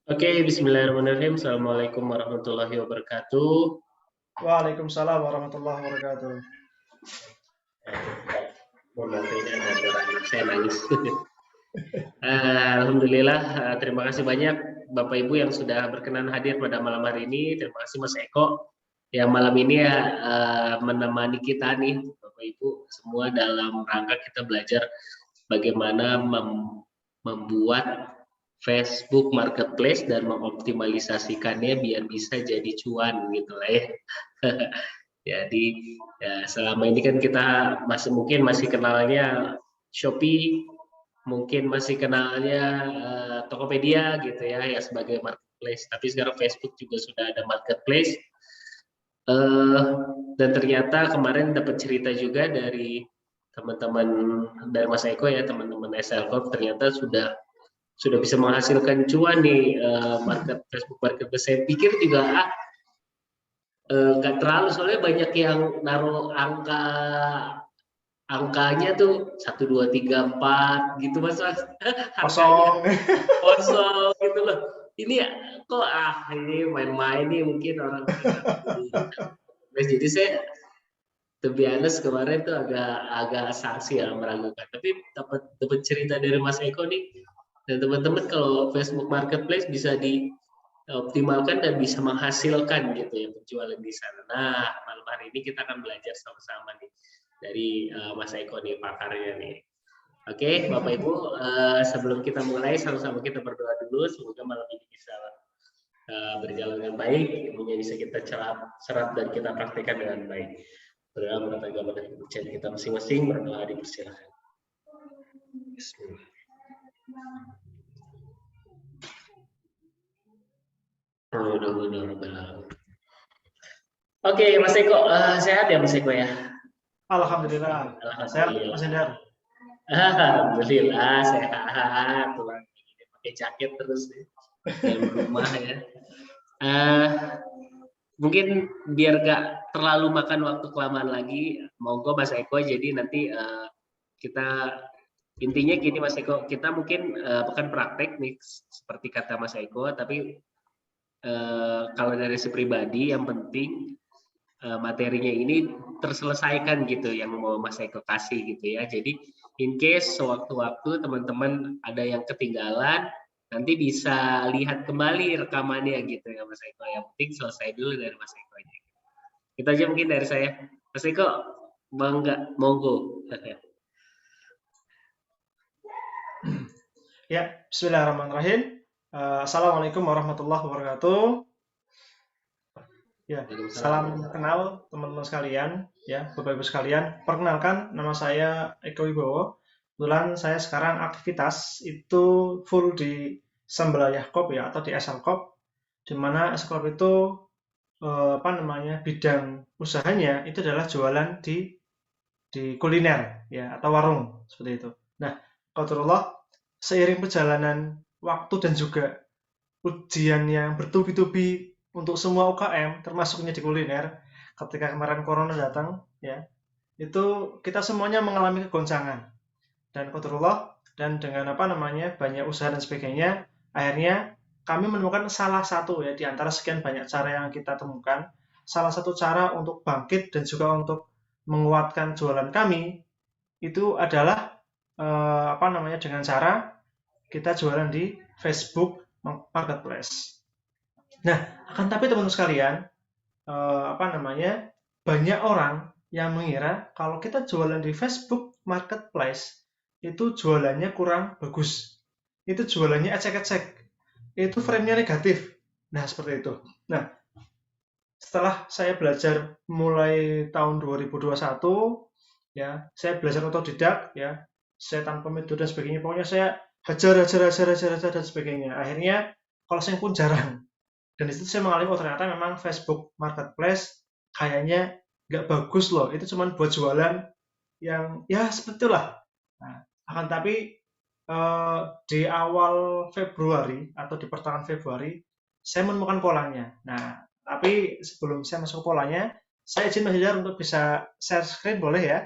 Oke, bismillahirrahmanirrahim. Assalamualaikum warahmatullahi wabarakatuh. Waalaikumsalam warahmatullahi wabarakatuh. Mohon maaf ini ada suara anak saya nangis. Alhamdulillah, terima kasih banyak Bapak Ibu yang sudah berkenan hadir pada malam hari ini. Terima kasih Mas Eko yang malam ini ya menemani kita nih Bapak Ibu semua dalam rangka kita belajar bagaimana membuat Facebook Marketplace dan mengoptimalisasikannya biar bisa jadi cuan gitu lah ya. Jadi ya selama ini kan kita mungkin masih kenalnya Shopee, mungkin masih kenalnya Tokopedia gitu ya sebagai marketplace. Tapi sekarang Facebook juga sudah ada marketplace. Dan ternyata kemarin dapat cerita juga dari teman-teman dari Mas Eko ya, teman-teman SL Corp ternyata sudah bisa menghasilkan cuan nih Facebook marketplace. Saya pikir juga nggak terlalu, soalnya banyak yang naruh angkanya tuh 1, 2, 3, 4 gitu mas, angkanya Kosong. kosong gitu loh. Ini ya kok ini main-main nih mungkin orang-orang yang nah, jadi saya to be honest kemarin tuh agak sanksi ya meragukan, tapi dapat cerita dari Mas Eko nih dan teman-teman kalau Facebook Marketplace bisa dioptimalkan dan bisa menghasilkan gitu ya penjualan di sana. Nah, malam hari ini kita akan belajar sama-sama nih dari Mas Eko nih pakarnya nih. Oke, Bapak Ibu, sebelum kita mulai sama-sama kita berdoa dulu semoga malam ini bisa berjalan dengan baik, ilmunya bisa kita serap dan kita praktekkan dengan baik. Berdoa menurut agama dan kepercayaan kita masing-masing, berdoa dipersilakan. Bismillah. Oke, Mas Eko, sehat ya Mas Eko ya? Alhamdulillah. Sehat, Mas Alhamdulillah. Hendar. Alhamdulillah sehat. Pulang ini pakai jaket terus nih dalam rumah ya. Uh, Mungkin biar gak terlalu makan waktu kelamaan lagi, monggo Mas Eko. Jadi nanti kita intinya gini Mas Eko, kita mungkin bukan praktek nih seperti kata Mas Eko, tapi kalau dari si pribadi yang penting materinya ini terselesaikan gitu yang mau Mas Eko kasih gitu ya. Jadi in case sewaktu-waktu teman-teman ada yang ketinggalan, nanti bisa lihat kembali rekamannya gitu ya Mas Eko. Yang penting selesai dulu dari Mas Eko aja. Itu aja mungkin dari saya. Mas Eko, monggo. Ya, bismillahirrahmanirrahim. Assalamualaikum warahmatullahi wabarakatuh. Ya, salam kenal teman-teman sekalian, ya, Bapak Ibu sekalian. Perkenalkan, nama saya Eko Wibowo. Kebetulan saya sekarang aktivitas itu full di Sembelayah Corp ya, atau di SL Corp, di mana SL Corp itu bidang usahanya itu adalah jualan di kuliner ya atau warung seperti itu. Nah, qadarullah seiring perjalanan waktu dan juga ujian yang bertubi-tubi untuk semua UKM termasuknya di kuliner ketika kemarin corona datang ya, itu kita semuanya mengalami kegoncangan dan qadarullah dan dengan banyak usaha dan sebagainya akhirnya kami menemukan salah satu ya di antara sekian banyak cara yang kita temukan, salah satu cara untuk bangkit dan juga untuk menguatkan jualan kami itu adalah dengan cara kita jualan di Facebook Marketplace. Nah, akan tapi teman-teman sekalian, banyak orang yang mengira kalau kita jualan di Facebook Marketplace itu jualannya kurang bagus, itu jualannya ecek-ecek, itu frame-nya negatif. Nah, seperti itu. Nah, setelah saya belajar mulai tahun 2021, ya, saya belajar otodidak, ya, saya tanpa metode dan sebagainya, pokoknya saya hajar dan sebagainya. Akhirnya closing pun jarang. Dan di situ saya mengalami, oh ternyata memang Facebook Marketplace kayaknya nggak bagus loh. Itu cuma buat jualan yang ya seperti itulah. Nah, akan tapi di awal Februari atau di pertengahan Februari saya menemukan polanya. Nah, tapi sebelum saya masuk ke polanya, saya izin Mas Hidar untuk bisa share screen boleh ya?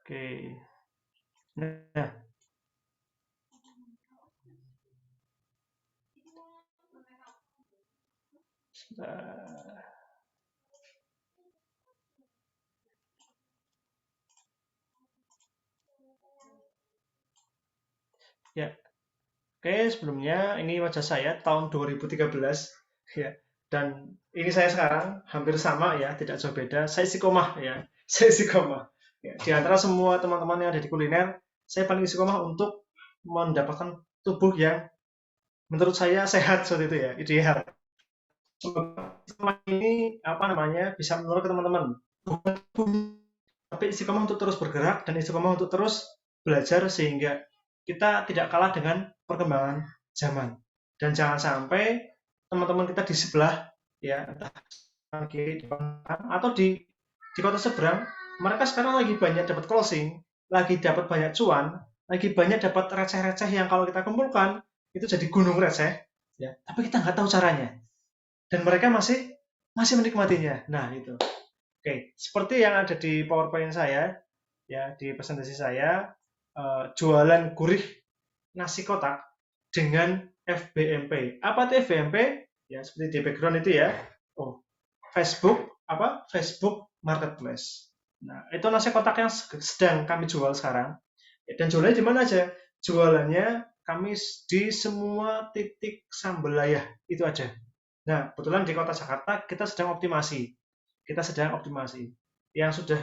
Oke. Nah, ya, oke, sebelumnya ini wajah saya tahun 2013 ya. Dan ini saya sekarang hampir sama ya, tidak jauh beda. Saya istiqomah ya. Saya istiqomah. Ya, di antara semua teman-teman yang ada di kuliner, saya paling istiqomah untuk mendapatkan tubuh yang menurut saya sehat seperti itu ya, ideal. Semoga ini apa namanya bisa menurut ke teman-teman. Tapi istiqomah untuk terus bergerak dan istiqomah untuk terus belajar sehingga kita tidak kalah dengan perkembangan zaman. Dan jangan sampai teman-teman kita di sebelah ya, entah kiri, depan, atau di kota seberang, mereka sekarang lagi banyak dapat closing, lagi dapat banyak cuan, lagi banyak dapat receh-receh yang kalau kita kumpulkan itu jadi gunung receh, ya. Tapi kita nggak tahu caranya, dan mereka masih menikmatinya. Nah itu. Oke, seperti yang ada di PowerPoint saya, ya di presentasi saya, jualan gurih nasi kotak dengan FBMP. Apa itu FBMP? Ya seperti di background itu ya. Oh, Facebook apa? Facebook Marketplace. Nah, itu nasi kotak yang sedang kami jual sekarang. Dan jualannya di mana aja? Jualannya kami di semua titik sambelayah itu ada. Nah, kebetulan di kota Jakarta kita sedang optimasi. Kita sedang optimasi. Yang sudah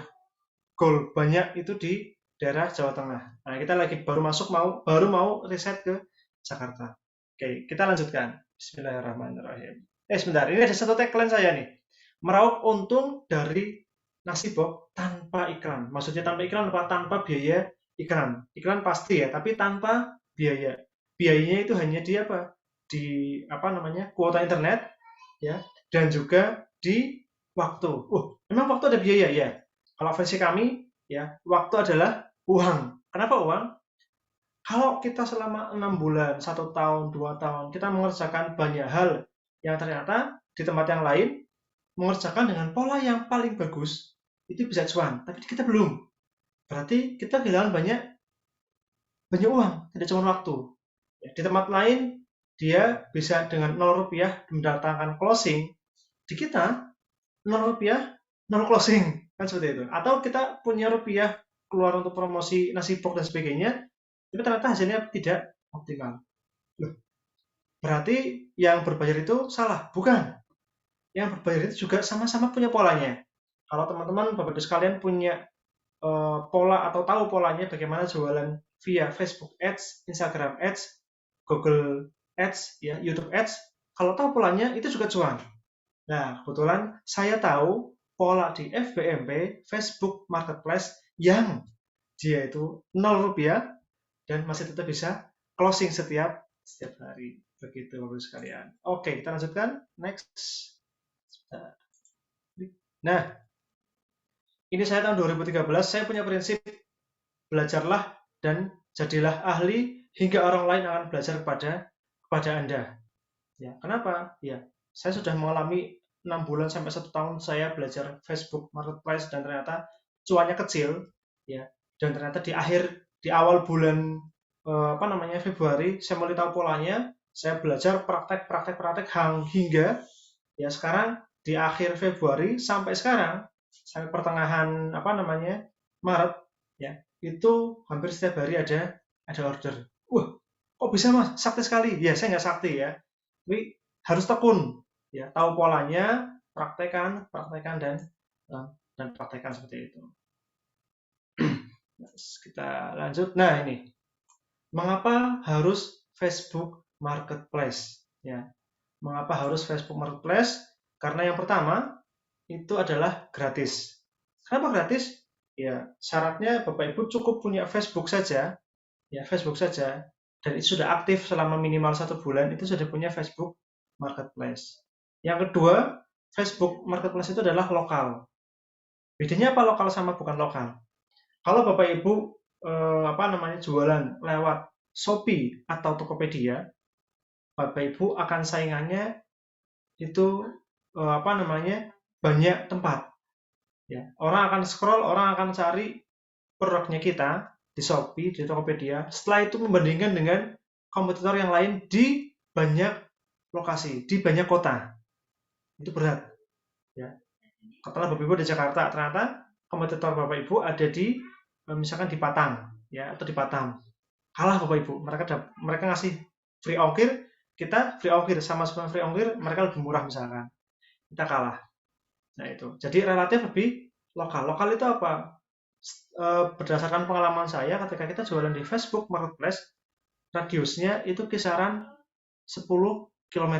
goal banyak itu di daerah Jawa Tengah. Nah, kita lagi baru mau riset ke Jakarta. Oke, kita lanjutkan. Bismillahirrahmanirrahim. Sebentar, ini ada satu tagline saya nih. Meraup untung dari nasi box tanpa iklan. Maksudnya tanpa iklan apa? Tanpa biaya iklan. Iklan pasti ya, tapi tanpa biaya. Biayanya itu hanya di apa? Di apa namanya? Kuota internet ya, dan juga di waktu. Memang waktu ada biaya ya. Kalau versi kami ya, waktu adalah uang. Kenapa uang? Kalau kita selama 6 bulan, 1 tahun, 2 tahun, kita mengerjakan banyak hal yang ternyata di tempat yang lain mengerjakan dengan pola yang paling bagus, itu bisa cuan. Tapi kita belum. Berarti kita kehilangan banyak banyak uang, tidak cuma waktu. Di tempat lain, dia bisa dengan 0 rupiah mendatangkan closing. Di kita, 0 rupiah, 0 closing. Kan seperti itu. Atau kita punya rupiah keluar untuk promosi nasi box dan sebagainya, tapi ternyata hasilnya tidak optimal. Loh, berarti yang berbayar itu salah? Bukan. Yang berbayar itu juga sama-sama punya polanya. Kalau teman-teman, Bapak Ibu sekalian punya pola atau tahu polanya bagaimana jualan via Facebook Ads, Instagram Ads, Google Ads, ya, YouTube Ads, kalau tahu polanya itu juga cuan. Nah, kebetulan saya tahu pola di FBMP, Facebook Marketplace, yang dia itu 0 rupiah dan masih tetap bisa closing setiap hari. Begitu Bapak sekalian. Oke, kita lanjutkan. Next. Nah, ini saya tahun 2013, saya punya prinsip belajarlah dan jadilah ahli hingga orang lain akan belajar kepada Anda. Ya, kenapa? Ya, saya sudah mengalami 6 bulan sampai 1 tahun saya belajar Facebook Marketplace dan ternyata cuannya kecil, ya. Dan ternyata di awal bulan Februari saya mulai tahu polanya, saya belajar praktek hingga ya sekarang di akhir Februari sampai sekarang sampai pertengahan Maret ya, itu hampir setiap hari ada order. Kok bisa Mas? Sakti sekali. Ya, saya nggak sakti ya. Tapi harus tekun. Ya, tahu polanya, praktekan dan praktekan seperti itu. Kita lanjut. Nah, ini. Mengapa harus Facebook Marketplace? Ya. Mengapa harus Facebook Marketplace? Karena yang pertama itu adalah gratis. Kenapa gratis? Ya, syaratnya Bapak Ibu cukup punya Facebook saja, ya Facebook saja, dan itu sudah aktif selama minimal 1 bulan, itu sudah punya Facebook Marketplace. Yang kedua, Facebook Marketplace itu adalah lokal. Bedanya apa lokal sama bukan lokal? Kalau Bapak Ibu jualan lewat Shopee atau Tokopedia, Bapak Ibu akan saingannya itu banyak tempat. Ya, orang akan scroll, orang akan cari produknya kita di Shopee, di Tokopedia, setelah itu membandingkan dengan kompetitor yang lain di banyak lokasi, di banyak kota. Itu berat. Ya. Katakanlah Bapak Ibu di Jakarta, ternyata kompetitor Bapak Ibu ada di misalkan di Patang, ya, atau di Batam. Kalah Bapak Ibu, mereka ngasih free ongkir, kita free ongkir, sama-sama free ongkir, mereka lebih murah misalkan. Kita kalah. Nah itu. Jadi relatif lebih lokal. Lokal itu apa? Berdasarkan pengalaman saya ketika kita jualan di Facebook Marketplace, radiusnya itu kisaran 10 km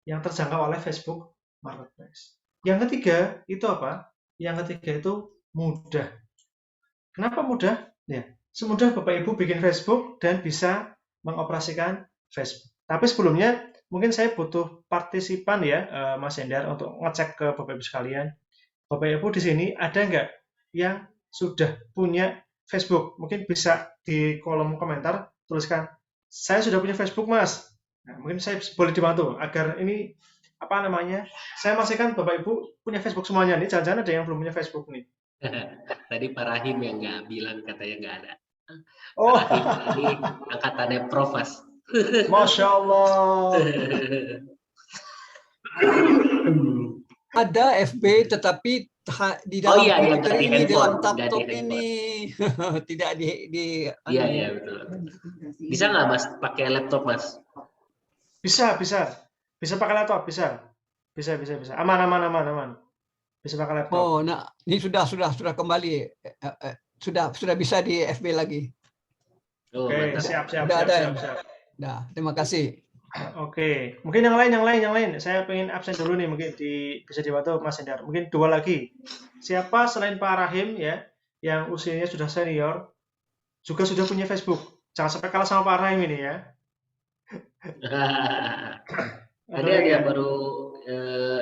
yang terjangkau oleh Facebook Marketplace. Yang ketiga itu apa? Yang ketiga itu mudah. Kenapa mudah? Ya, semudah Bapak Ibu bikin Facebook dan bisa mengoperasikan Facebook. Tapi sebelumnya mungkin saya butuh partisipan ya, Mas Hendar, untuk ngecek ke Bapak Ibu sekalian. Bapak Ibu di sini ada nggak yang sudah punya Facebook? Mungkin bisa di kolom komentar tuliskan, saya sudah punya Facebook, Mas. Nah, mungkin saya boleh dibantu agar ini apa namanya? Saya pastikan Bapak Ibu punya Facebook semuanya nih. Jangan-jangan ada yang belum punya Facebook nih. Tadi Pak Rahim yang nggak bilang katanya nggak ada. Pak Oh, Rahim ini angkatannya Prof, Mas. Masya Allah. Ada FB tetapi di Oh dalam iya, ya komputer nggak di ini, dalam handphone, nggak di laptop handphone. ini. Tidak di Iya, iya betul. Bisa nggak Mas pakai laptop, Mas? Bisa, bisa. Bisa pakai laptop, bisa. Bisa. Aman. Bisa pakai laptop. Oh, nah, ini sudah kembali. Sudah bisa di FB lagi. Oh, Oke, mantap. siap. Udah ada ya. Nah, terima kasih. Oke, mungkin yang lain. Saya pengen absen dulu nih, mungkin bisa dibantu Mas Hendar. Mungkin 2 lagi. Siapa selain Pak Rahim ya, yang usianya sudah senior, juga sudah punya Facebook. Jangan sampai kalah sama Pak Rahim ini ya. Tadi ada yang baru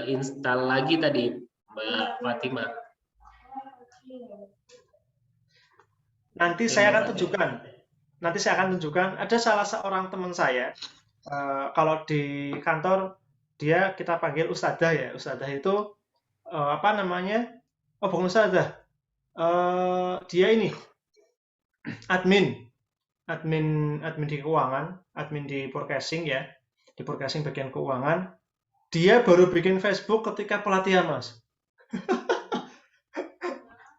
install lagi tadi, Mbak Fatima. Nanti saya akan tunjukkan. Ada salah seorang teman saya, kalau di kantor dia kita panggil ustadzah ya. Ustadzah itu apa namanya? Oh, bukan ustadzah. Dia ini admin di keuangan, admin di forecasting ya. Di forecasting bagian keuangan. Dia baru bikin Facebook ketika pelatihan, Mas.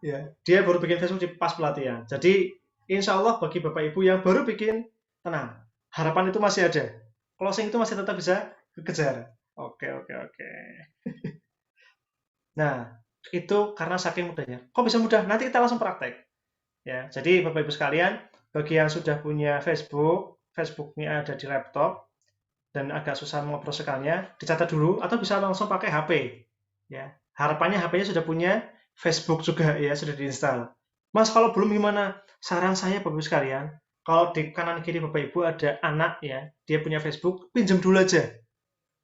Ya, dia baru bikin Facebook di pas pelatihan. Jadi, insya Allah bagi Bapak Ibu yang baru bikin, tenang. Harapan itu masih ada. Closing itu masih tetap bisa kejar. Oke. Nah, itu karena saking mudahnya. Kok bisa mudah? Nanti kita langsung praktek. Ya, jadi Bapak Ibu sekalian, bagi yang sudah punya Facebook, Facebooknya ada di laptop, dan agak susah mengoperasikannya, dicatat dulu, atau bisa langsung pakai HP. Ya, harapannya HP-nya sudah punya Facebook juga ya, sudah diinstal. Mas, kalau belum gimana? Saran saya Bapak Ibu sekalian, kalau di kanan kiri Bapak Ibu ada anak ya, dia punya Facebook, pinjam dulu aja.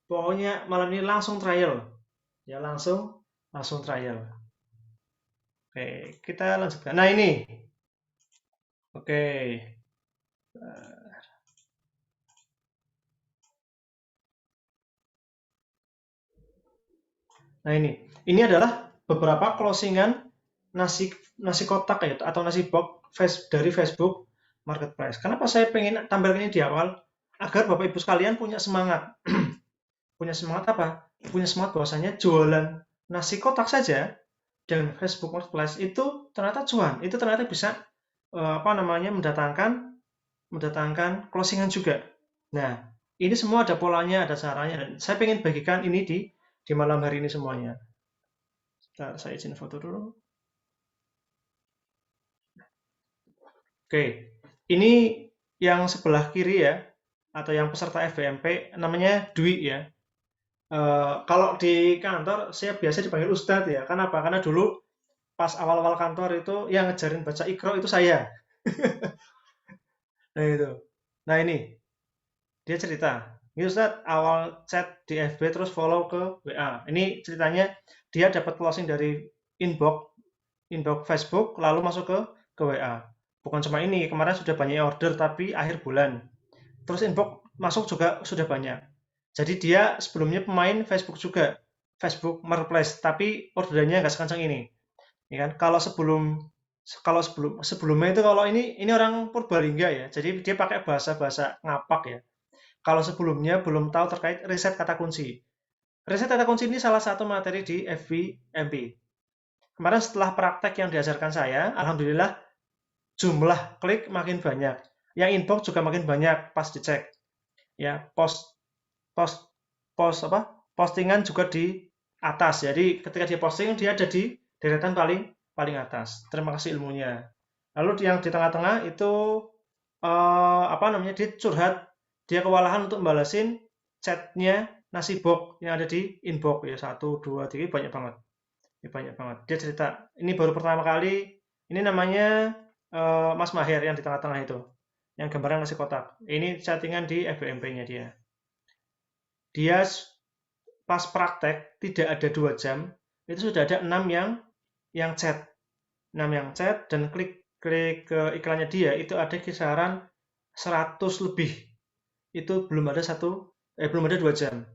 Pokoknya malam ini langsung trial. Ya, langsung trial. Oke, kita lanjutkan. Nah, ini. Oke. Nah, ini adalah beberapa closingan nasi kotak ya, atau nasi box dari Facebook Marketplace. Kenapa saya pengen tampilkan ini di awal? Agar Bapak Ibu sekalian punya semangat. Punya semangat apa? Punya semangat bahwasanya jualan nasi kotak saja dengan Facebook Marketplace itu ternyata cuan. Itu ternyata bisa mendatangkan closingan juga. Nah, ini semua ada polanya, ada caranya, dan saya pengen bagikan ini di malam hari ini semuanya. Bentar, saya izin foto dulu. Oke, ini yang sebelah kiri ya, atau yang peserta FBMP, namanya Dwi ya. Kalau di kantor saya biasa dipanggil Ustadz ya. Kenapa? Karena dulu pas awal-awal kantor itu yang ngejarin baca Iqra itu saya. Nah itu. Nah ini dia cerita. Ini Ustadz awal chat di FB terus follow ke WA. Ini ceritanya dia dapat closing dari inbox Facebook lalu masuk ke WA. Bukan cuma ini, kemarin sudah banyak order tapi akhir bulan. Terus inbox masuk juga sudah banyak. Jadi dia sebelumnya pemain Facebook juga, Facebook Marketplace, tapi orderannya nggak sekencang ini. Ya kan? Kalau sebelum Kalau sebelumnya itu, kalau ini orang Purbalingga ya, jadi dia pakai bahasa ngapak ya. Kalau sebelumnya belum tahu terkait riset kata kunci. Riset kata kunci ini salah satu materi di FVMP. Kemarin setelah praktek yang diajarkan saya, alhamdulillah jumlah klik makin banyak. Yang inbox juga makin banyak pas dicek. Ya, postingan juga di atas. Jadi ketika dia posting, dia ada di deretan paling atas. Terima kasih ilmunya. Lalu yang di tengah-tengah itu dia curhat, dia kewalahan untuk membalasin chatnya Nasibok yang ada di inbox ya, 1, 2, 3, banyak banget. Ya, banyak banget. Dia cerita, ini baru pertama kali, ini namanya Mas Maher yang di tengah-tengah itu, yang gambarnya nasi kotak. Ini chattingan di FBMP-nya dia. Dia pas praktek tidak ada 2 jam, itu sudah ada 6 yang chat. 6 yang chat, dan klik ke iklannya dia itu ada kisaran 100 lebih. Itu belum ada 2 jam.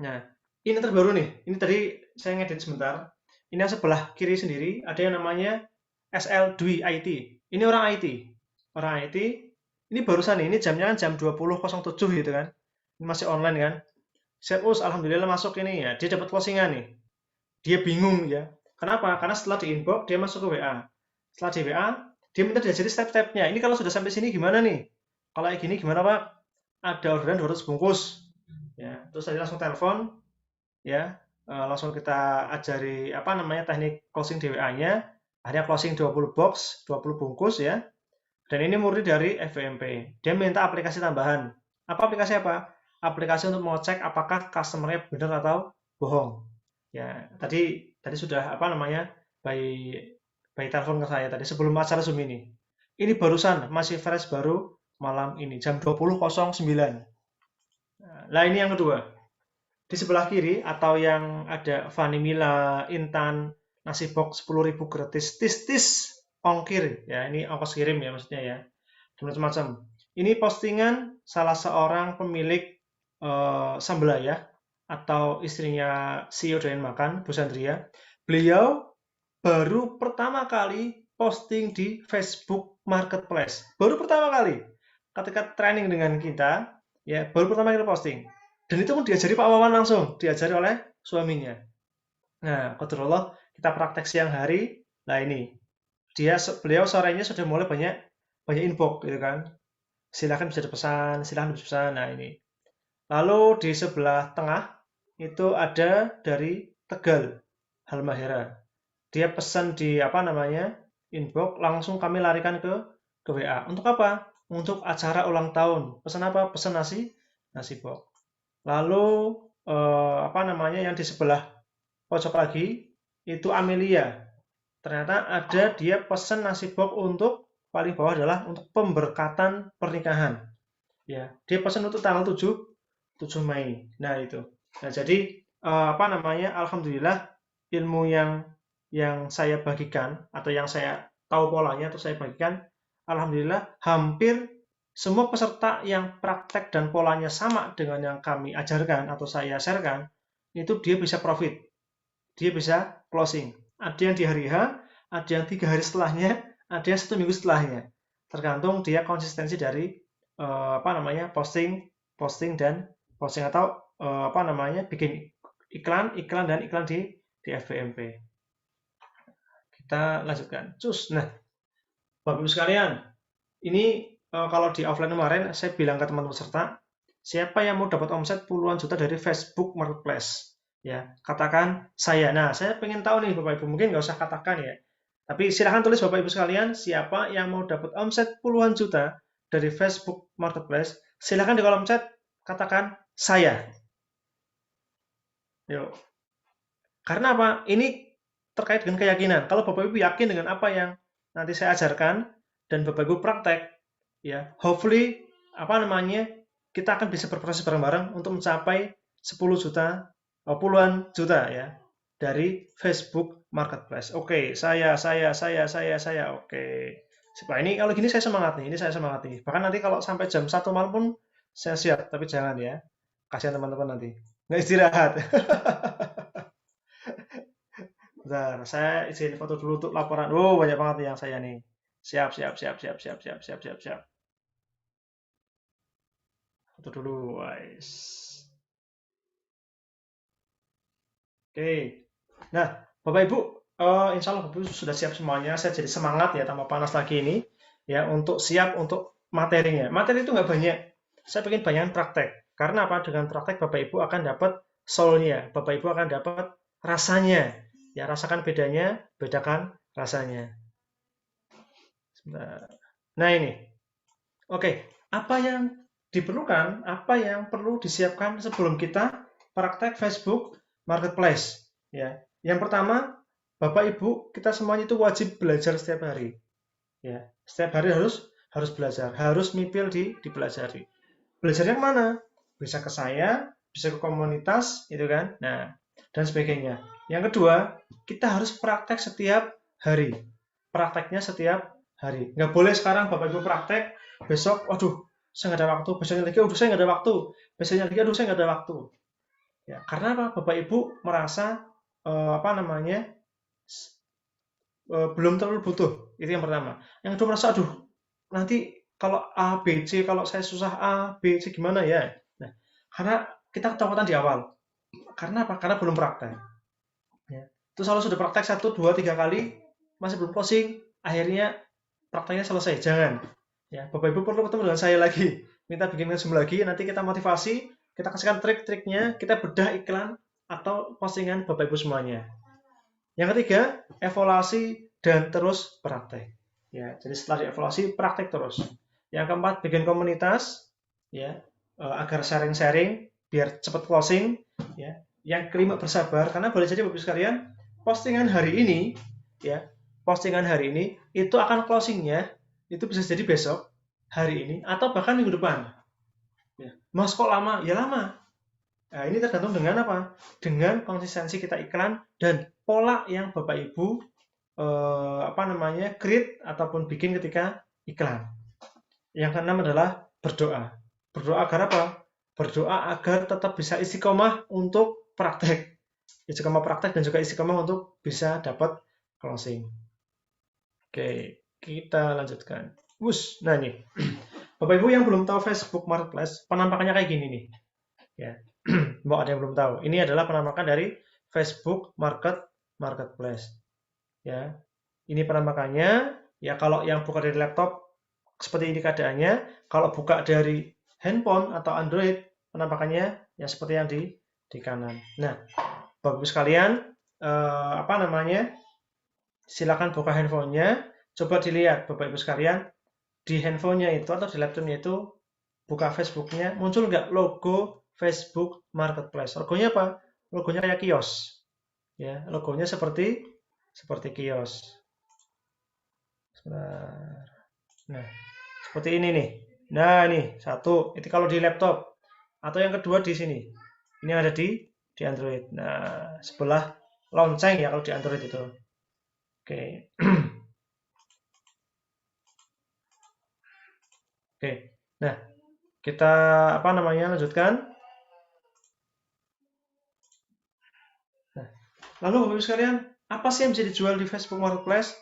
Nah, ini terbaru nih. Ini tadi saya ngedit sebentar. Ini yang sebelah kiri sendiri ada yang namanya SL Dwi IT. Ini orang IT. Orang IT. Ini barusan nih, ini jamnya kan jam 20.07 gitu kan. Ini masih online kan. Siap, alhamdulillah masuk ini ya. Dia dapat closingan nih. Dia bingung ya. Kenapa? Karena setelah di inbox dia masuk ke WA. Setelah di WA, dia minta diajari step-stepnya. Ini kalau sudah sampai sini gimana nih? Kalau kayak gini gimana Pak? Ada orderan 200 bungkus. Ya, terus saya langsung telepon, ya, langsung kita ajari teknik closing di WA-nya. Akhirnya closing 20 box, 20 bungkus ya. Dan ini murni dari FVMP. Dia minta aplikasi tambahan. Aplikasi apa? Aplikasi untuk mengecek apakah customer-nya benar atau bohong. Ya, tadi sudah by telepon ke saya tadi sebelum acara Zoom ini. Ini barusan, masih fresh, baru malam ini jam 20.09. Nah, ini yang kedua. Di sebelah kiri atau yang ada Vanimila, Intan, nasi box 10.000 gratis, tis ongkir ya, ini ongkos kirim ya maksudnya ya, dan macam-macam. Ini postingan salah seorang pemilik Sambalaya atau istrinya CEO Doyan Makan, Bu Sandria. Beliau baru pertama kali posting di Facebook Marketplace. Baru pertama kali. Ketika training dengan kita, ya baru pertama kali posting. Dan itu pun diajari Pak Wawan langsung, diajari oleh suaminya. Nah, qadarullah kita praktek siang hari. Nah ini, beliau sorenya sudah mulai banyak inbox gitu kan. Silakan bisa dipesan, silakan bisa pesan. Nah ini. Lalu di sebelah tengah itu ada dari Tegal, Halmahera. Dia pesan di inbox, langsung kami larikan ke WA. Untuk apa? Untuk acara ulang tahun. Pesan apa? Pesan nasi box. Lalu yang di sebelah pojok lagi itu Amelia. Ternyata ada dia pesan nasi box untuk paling bawah adalah untuk pemberkatan pernikahan. Ya, dia pesan untuk tanggal 7 Mei. Nah, itu. Nah, jadi alhamdulillah ilmu yang saya bagikan atau yang saya tahu polanya atau saya bagikan, alhamdulillah hampir semua peserta yang praktek dan polanya sama dengan yang kami ajarkan atau saya sharekan, itu dia bisa profit, dia bisa closing. Ada yang di hari H, ada yang 3 hari setelahnya, ada yang 1 minggu setelahnya. Tergantung dia konsistensi dari posting atau bikin iklan di FVMP. Kita lanjutkan. Nah, Bapak Ibu sekalian, ini kalau di offline kemarin saya bilang ke teman peserta, siapa yang mau dapat omset puluhan juta dari Facebook Marketplace? Ya, katakan saya. Nah, saya pengen tahu nih Bapak Ibu, mungkin nggak usah katakan ya. Tapi silahkan tulis Bapak Ibu sekalian, siapa yang mau dapat omset puluhan juta dari Facebook Marketplace? Silahkan di kolom chat katakan saya. Yuk. Karena apa? Ini terkait dengan keyakinan. Kalau Bapak Ibu yakin dengan apa yang nanti saya ajarkan dan Bapak Ibu praktek, ya, hopefully kita akan bisa berproses bareng-bareng untuk mencapai 10 juta atau puluhan juta ya dari Facebook Marketplace. Oke, saya. Oke. Nah, ini kalau gini saya semangat nih. Bahkan nanti kalau sampai jam 1 malam pun saya siap, tapi jangan ya. Kasihan teman-teman nanti. Nggak istirahat. Bentar, saya izin foto dulu untuk laporan. Oh, banyak banget nih yang saya nih. Siap, siap, siap, siap, siap, siap, siap, siap, siap. Foto dulu, guys. Oke. Nah, Bapak Ibu, insya Allah Bapak Ibu sudah siap semuanya. Saya jadi semangat ya, tambah panas lagi ini ya untuk siap untuk materinya. Materi itu nggak banyak. Saya pengen banyak praktek. Karena apa? Dengan praktek Bapak Ibu akan dapat soul-nya. Bapak Ibu akan dapat rasanya. Ya, rasakan bedanya, bedakan rasanya. Sebentar. Nah, ini. Oke, apa yang diperlukan, apa yang perlu disiapkan sebelum kita praktek Facebook Marketplace? Ya, yang pertama, Bapak Ibu, kita semuanya itu wajib belajar setiap hari. Ya, setiap hari harus belajar, harus mipil dipelajari. Belajarnya kemana? Bisa ke saya, bisa ke komunitas, gitu kan? Nah, dan sebagainya. Yang kedua, kita harus praktek setiap hari. Prakteknya setiap hari. Nggak boleh sekarang Bapak Ibu praktek, besok, waduh, saya nggak ada waktu. Besoknya lagi, waduh, saya nggak ada waktu. Besoknya lagi, aduh, saya nggak ada waktu. Ya, karena apa? Bapak Ibu merasa belum terlalu butuh. Itu yang pertama. Yang kedua merasa, aduh, nanti kalau A, B, C, kalau saya susah A, B, C gimana ya? Nah, karena kita ketakutan di awal. Karena apa? Karena belum praktek. Ya. Terus kalau sudah praktek 1, 2, 3 kali, masih belum closing, akhirnya prakteknya selesai. Jangan. Ya, Bapak Ibu perlu ketemu dengan saya lagi. Minta bikin Zoom lagi, nanti kita motivasi, kita kasihkan trik-triknya, kita bedah iklan atau postingan Bapak Ibu semuanya. Yang ketiga, evaluasi dan terus praktek. Ya, jadi setelah dievaluasi, praktek terus. Yang keempat, bikin komunitas, ya, agar sharing-sharing biar cepat closing. Ya. Yang kelima, bersabar, karena boleh jadi Bapak Ibu sekalian, postingan hari ini, ya, postingan hari ini itu akan closingnya itu bisa jadi besok, hari ini, atau bahkan minggu depan. Ya. Mas kok lama? Ya lama. Nah, ini tergantung dengan apa? Dengan konsistensi kita iklan dan pola yang Bapak Ibu create ataupun bikin ketika iklan. Yang keenam adalah berdoa. Berdoa agar apa? Berdoa agar tetap bisa istiqomah untuk praktek. Istiqomah praktek dan juga istiqomah untuk bisa dapat closing. Oke, kita lanjutkan. Nah ini, Bapak Ibu yang belum tahu Facebook Marketplace, penampakannya kayak gini nih. Ya, mau ada yang belum tahu. Ini adalah penampakan dari Facebook Marketplace. Ya, ini penampakannya. Ya, kalau yang buka dari laptop seperti ini keadaannya. Kalau buka dari handphone atau Android, penampakannya ya seperti yang di kanan. Nah, Bapak Ibu sekalian, silakan buka handphonenya. Coba dilihat Bapak Ibu sekalian, di handphonenya itu atau di laptopnya itu buka Facebooknya, muncul nggak logo Facebook Marketplace? Logonya apa? Logonya kayak kios. Ya, logonya seperti kios. Nah, seperti ini nih. Nah, ini satu. Itu kalau di laptop. Atau yang kedua di sini. Ini ada di Android. Nah, sebelah lonceng ya kalau di Android itu. Oke. Oke. Nah, kita lanjutkan. Nah, lalu Bapak Ibu sekalian, apa sih yang bisa dijual di Facebook Marketplace?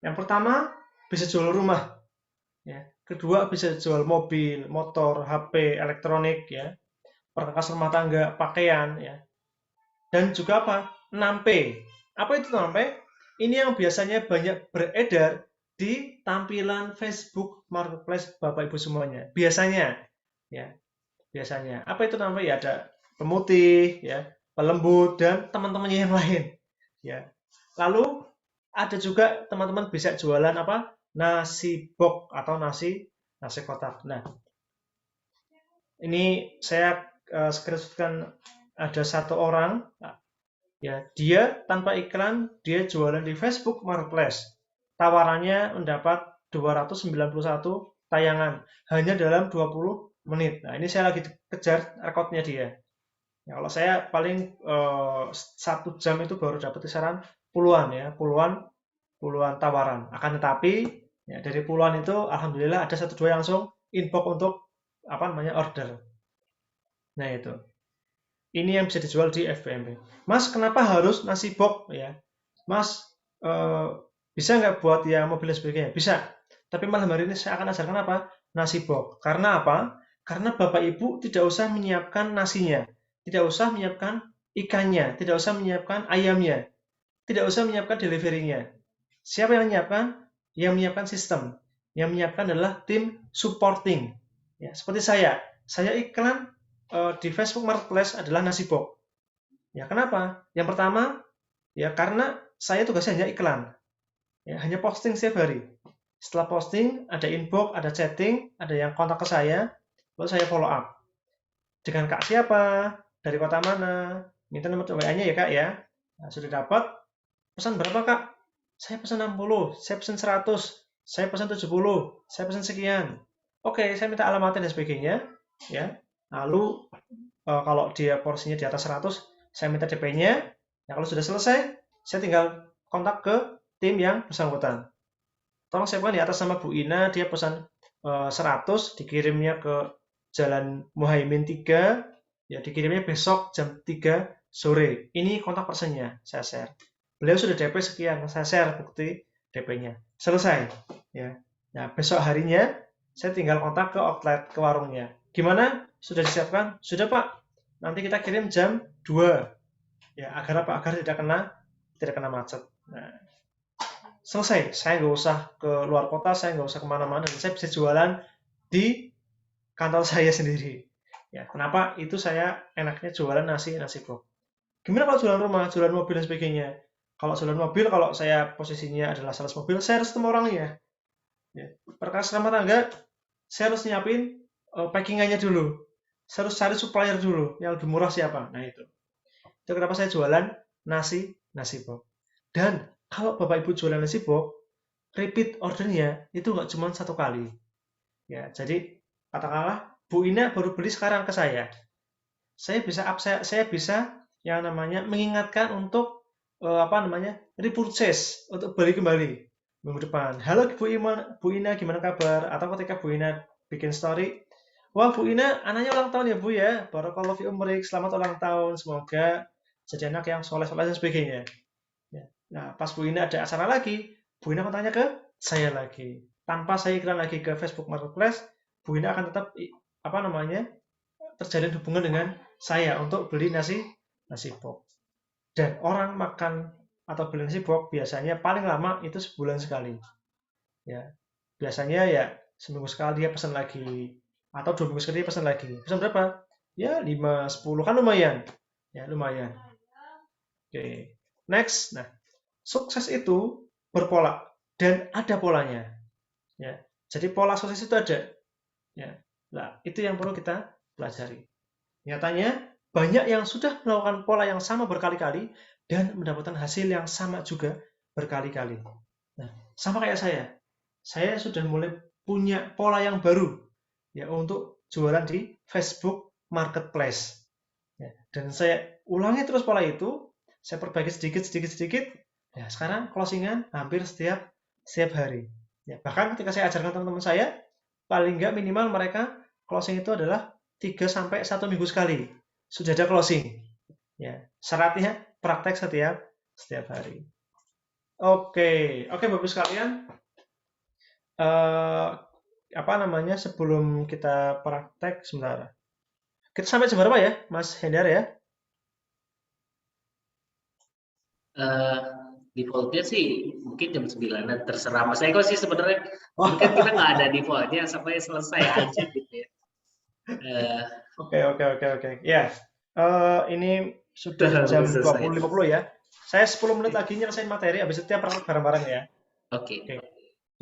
Yang pertama, bisa jual rumah. Ya. Kedua, bisa jual mobil, motor, HP, elektronik, ya, perkakas rumah tangga, pakaian, ya. Dan juga apa? Nampe. Apa itu nampe? Ini yang biasanya banyak beredar di tampilan Facebook Marketplace Bapak Ibu semuanya. Biasanya, ya. Biasanya. Apa itu nampe? Ya, ada pemutih, ya, pelembut, dan teman-temannya yang lain. Ya. Lalu ada juga teman-teman bisa jualan apa? Nasi box atau nasi kotak. Nah, ini saya screenshotkan ada satu orang, ya, dia tanpa iklan, dia jualan di Facebook Marketplace. Tawarannya mendapat 291 tayangan hanya dalam 20 menit. Nah, ini saya lagi kejar rekodnya dia. Ya, kalau saya paling 1 jam itu baru dapat kisaran puluhan tawaran. Akan tetapi ya, dari puluhan itu alhamdulillah ada 1-2 yang langsung inbox untuk order. Nah, itu. Ini yang bisa dijual di FBMB. Mas, kenapa harus nasi box ya? Mas, bisa nggak buat yang mobil dan sebagainya? Bisa. Tapi malam hari ini saya akan ajarkan apa? Nasi box. Karena apa? Karena Bapak Ibu tidak usah menyiapkan nasinya, tidak usah menyiapkan ikannya, tidak usah menyiapkan ayamnya, tidak usah menyiapkan deliverynya. Siapa yang menyiapkan? Yang menyiapkan sistem. Yang menyiapkan adalah tim supporting. Ya, seperti saya iklan di Facebook Marketplace adalah nasi box. Ya, kenapa? Yang pertama, ya karena saya tugasnya hanya iklan. Ya, hanya posting setiap hari. Setelah posting, ada inbox, ada chatting, ada yang kontak ke saya, lalu saya follow up. Dengan Kak siapa, dari kota mana, minta nomor WA-nya ya Kak ya. Nah, sudah dapat, pesan berapa Kak? Saya pesan 60, saya pesan 100, saya pesan 70, saya pesan sekian. Oke, saya minta alamatnya dan sebagainya. Ya. Lalu, kalau dia porsinya di atas 100, saya minta DP-nya. Ya, kalau sudah selesai, saya tinggal kontak ke tim yang bersangkutan. Tolong siapkan di atas nama Bu Ina, dia pesan 100, dikirimnya ke Jalan Muhaimin 3, ya dikirimnya besok jam 3 sore. Ini kontak personnya, saya share. Beliau sudah DP sekian, saya share bukti DP-nya. Selesai. Ya. Nah, besok harinya saya tinggal kontak ke outlet, ke warungnya. Gimana? Sudah disiapkan? Sudah Pak. Nanti kita kirim jam 2. Ya, agar apa? Agar tidak kena macet. Nah, selesai. Saya nggak usah ke luar kota, saya nggak usah kemana-mana, dan saya bisa jualan di kantor saya sendiri. Ya, kenapa? Itu saya enaknya jualan nasi box. Gimana kalau jualan rumah, jualan mobil dan sebagainya? Kalau jualan mobil, kalau saya posisinya adalah sales mobil, saya harus ketemu orangnya. Ya. Perkara rumah tangga, saya harus nyiapin packingannya dulu. Saya harus cari supplier dulu, yang lebih murah siapa. Nah itu. Itu kenapa saya jualan nasi box. Dan kalau Bapak Ibu jualan nasi box, repeat ordernya itu nggak cuma satu kali. Ya, jadi katakanlah Bu Ina baru beli sekarang ke saya. Saya bisa yang namanya mengingatkan untuk repurchase, untuk beli kembali minggu depan. Halo Bu Ina gimana kabar? Atau ketika Bu Ina bikin story, wah Bu Ina anaknya ulang tahun ya Bu ya, barakallahu fi umrik, selamat ulang tahun, semoga jadi anak yang soleh-soleh dan sebagainya. Ya. Nah, pas Bu Ina ada acara lagi, Bu Ina akan tanya ke saya lagi. Tanpa saya iklan lagi ke Facebook Marketplace, Bu Ina akan tetap terjalin hubungan dengan saya untuk beli nasi box. Dan orang makan atau beli nasi box biasanya paling lama itu sebulan sekali. Ya, biasanya ya seminggu sekali dia pesan lagi, atau 2 minggu sekali dia pesan lagi. Pesan berapa? Ya 5, 10 kan lumayan. Ya lumayan. Oke, next. Nah, sukses itu berpola dan ada polanya. Ya, jadi pola sukses itu ada. Ya, nah itu yang perlu kita pelajari. Nyatanya banyak yang sudah melakukan pola yang sama berkali-kali dan mendapatkan hasil yang sama juga berkali-kali. Nah, sama kayak saya sudah mulai punya pola yang baru ya untuk jualan di Facebook Marketplace. Ya, dan saya ulangi terus pola itu, saya perbaiki sedikit. Ya, sekarang closingan hampir setiap hari. Ya, bahkan ketika saya ajarkan teman-teman saya, paling nggak minimal mereka closing itu adalah 3 sampai 1 minggu sekali. Sudah ada closing. Ya, syaratnya praktek setiap hari. Oke, Bapak sekalian. Sebelum kita praktek sebentar. Kita sampai jam berapa ya, Mas Hendar ya? Defaultnya sih mungkin jam 9-an, terserah Mas Eko sih sebenarnya. Mungkin kita nggak ada defaultnya sampai selesai aja gitu ya. Oke. Ya, ini sudah jam 20.50 ya. Saya 10 menit lagi nyelesain materi, habis itu kita praktek bareng-bareng ya. Oke.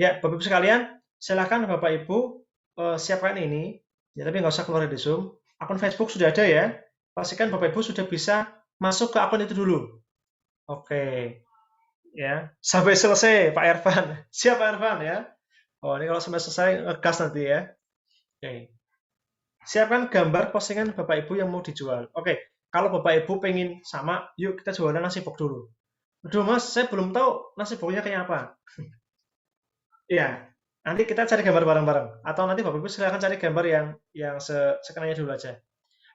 Ya, Bapak Ibu sekalian, silakan Bapak Ibu siapkan ini. Ya, tapi nggak usah keluar dari Zoom. Akun Facebook sudah ada ya. Pastikan Bapak Ibu sudah bisa masuk ke akun itu dulu. Oke. Ya, sampai selesai Pak Ervan. Siap Pak Ervan ya. Oh, ini kalau sampai selesai ngegas nanti ya. Oke. Siapkan gambar postingan Bapak Ibu yang mau dijual. Oke, kalau Bapak Ibu pengen sama, yuk kita jualan nasi box dulu. Aduh Mas, saya belum tahu nasi boxnya kayak apa. Ya, nanti kita cari gambar bareng-bareng. Atau nanti Bapak Ibu silahkan cari gambar yang sekenanya dulu aja.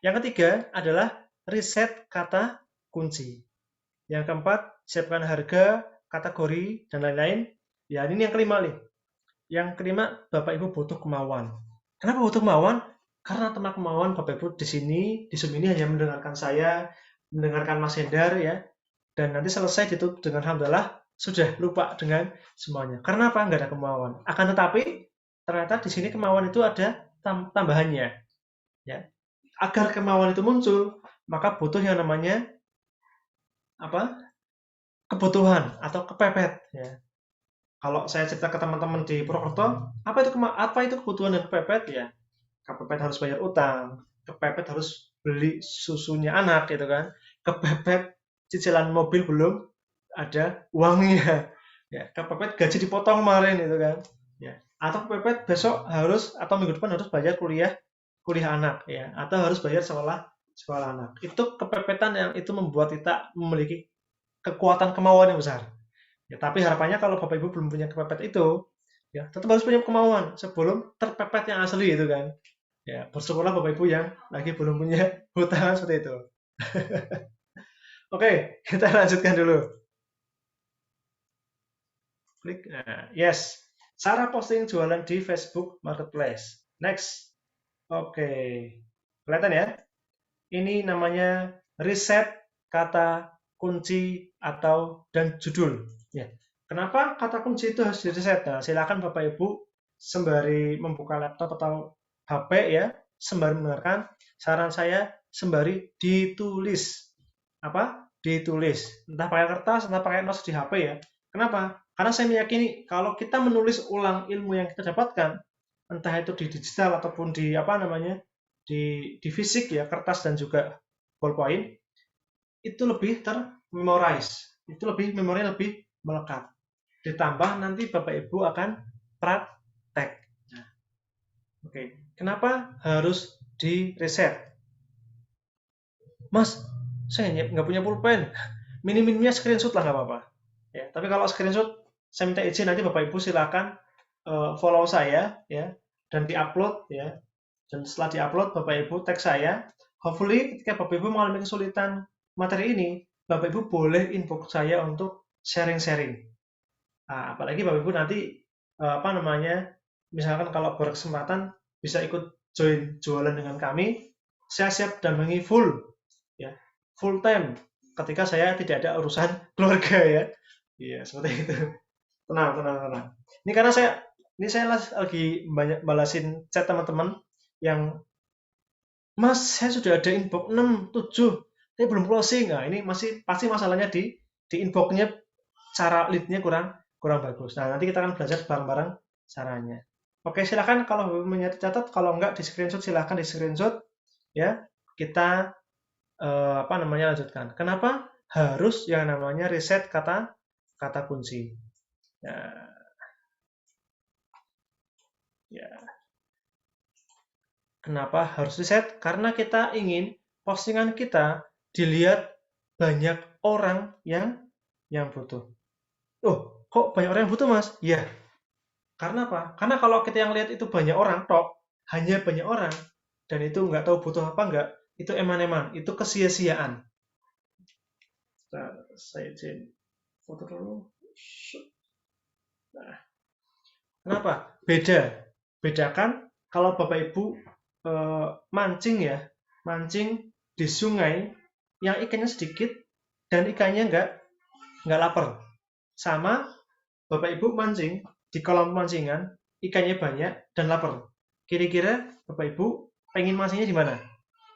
Yang ketiga adalah riset kata kunci. Yang keempat, siapkan harga, kategori, dan lain-lain. Ya, ini yang kelima nih. Yang kelima, Bapak Ibu butuh kemauan. Kenapa butuh kemauan? Karena tanpa kemauan Bapak Ibu di sini, di Zoom ini hanya mendengarkan saya, mendengarkan Mas Hendar ya, dan nanti selesai ditutup dengan alhamdulillah, sudah lupa dengan semuanya. Karena apa? Nggak ada kemauan. Akan tetapi ternyata di sini kemauan itu ada tambahannya. Ya. Agar kemauan itu muncul, maka butuh yang namanya apa? Kebutuhan atau kepepet. Ya. Kalau saya cerita ke teman-teman di Purwokerto, apa itu kebutuhan dan kepepet ya? Kepepet harus bayar utang, kepepet harus beli susunya anak gitu kan, kepepet cicilan mobil belum ada uangnya, ya kepepet gaji dipotong kemarin itu kan, ya atau kepepet besok harus atau minggu depan harus bayar kuliah anak ya, atau harus bayar sekolah anak. Itu kepepetan yang itu membuat kita memiliki kekuatan kemauan yang besar. Ya, tapi harapannya kalau Bapak Ibu belum punya kepepet itu, ya tetap harus punya kemauan sebelum terpepet yang asli itu kan. Ya, bersyukurlah Bapak Ibu yang lagi belum punya hutang seperti itu. Oke, kita lanjutkan dulu. Klik. Nah, yes. Cara posting jualan di Facebook Marketplace. Next. Oke. Kelihatan ya? Ini namanya riset kata kunci atau dan judul. Ya. Kenapa kata kunci itu harus diriset? Nah, silakan Bapak Ibu sembari membuka laptop atau HP ya, sembari mendengarkan, saran saya sembari ditulis. Apa? Ditulis. Entah pakai kertas, entah pakai notes di HP ya. Kenapa? Karena saya meyakini kalau kita menulis ulang ilmu yang kita dapatkan, entah itu di digital ataupun di apa namanya, di fisik ya, kertas dan juga ballpoint, itu lebih termemorize. Itu memorinya lebih melekat. Ditambah nanti Bapak Ibu akan praktek. Nah, oke. Kenapa harus di reset? Mas, saya nggak punya pulpen. Minim-minimnya screenshot lah nggak apa-apa. Ya, tapi kalau screenshot, saya minta izin nanti Bapak Ibu silakan follow saya ya dan diupload ya. Dan setelah diupload Bapak Ibu tag saya. Hopefully ketika Bapak Ibu mengalami kesulitan materi ini, Bapak Ibu boleh inbox saya untuk sharing-sharing. Nah, apalagi Bapak Ibu nanti apa namanya, misalkan kalau berkesempatan bisa ikut join jualan dengan kami, saya siap dampingi full ya, full time ketika saya tidak ada urusan keluarga ya. Iya, seperti itu. Tenang. Ini karena saya lagi banyak balasin chat teman-teman yang Mas, saya sudah ada inbox 6, 7, tapi belum closing. Nah, ini masih pasti masalahnya di inbox-nya, cara lead-nya kurang bagus. Nah, nanti kita akan belajar bareng-bareng caranya. Oke, silakan kalau mau catat, kalau enggak di screenshot silakan di screenshot ya. Kita apa namanya lanjutkan. Kenapa harus yang namanya riset kata kunci? Ya. Kenapa harus riset? Karena kita ingin postingan kita dilihat banyak orang yang butuh. Oh, kok banyak orang yang butuh, Mas? Ya. Karena apa? Karena kalau kita yang lihat itu banyak orang, hanya banyak orang, dan itu nggak tahu butuh apa nggak, itu eman-eman, itu kesia-siaan. Saya izin foto dulu. Nah, kenapa? Bedakan kalau Bapak Ibu mancing di sungai yang ikannya sedikit dan ikannya nggak lapar, sama Bapak Ibu mancing di kolam pemancingan ikannya banyak dan lapar. Kira-kira Bapak Ibu pengen mancingnya di mana?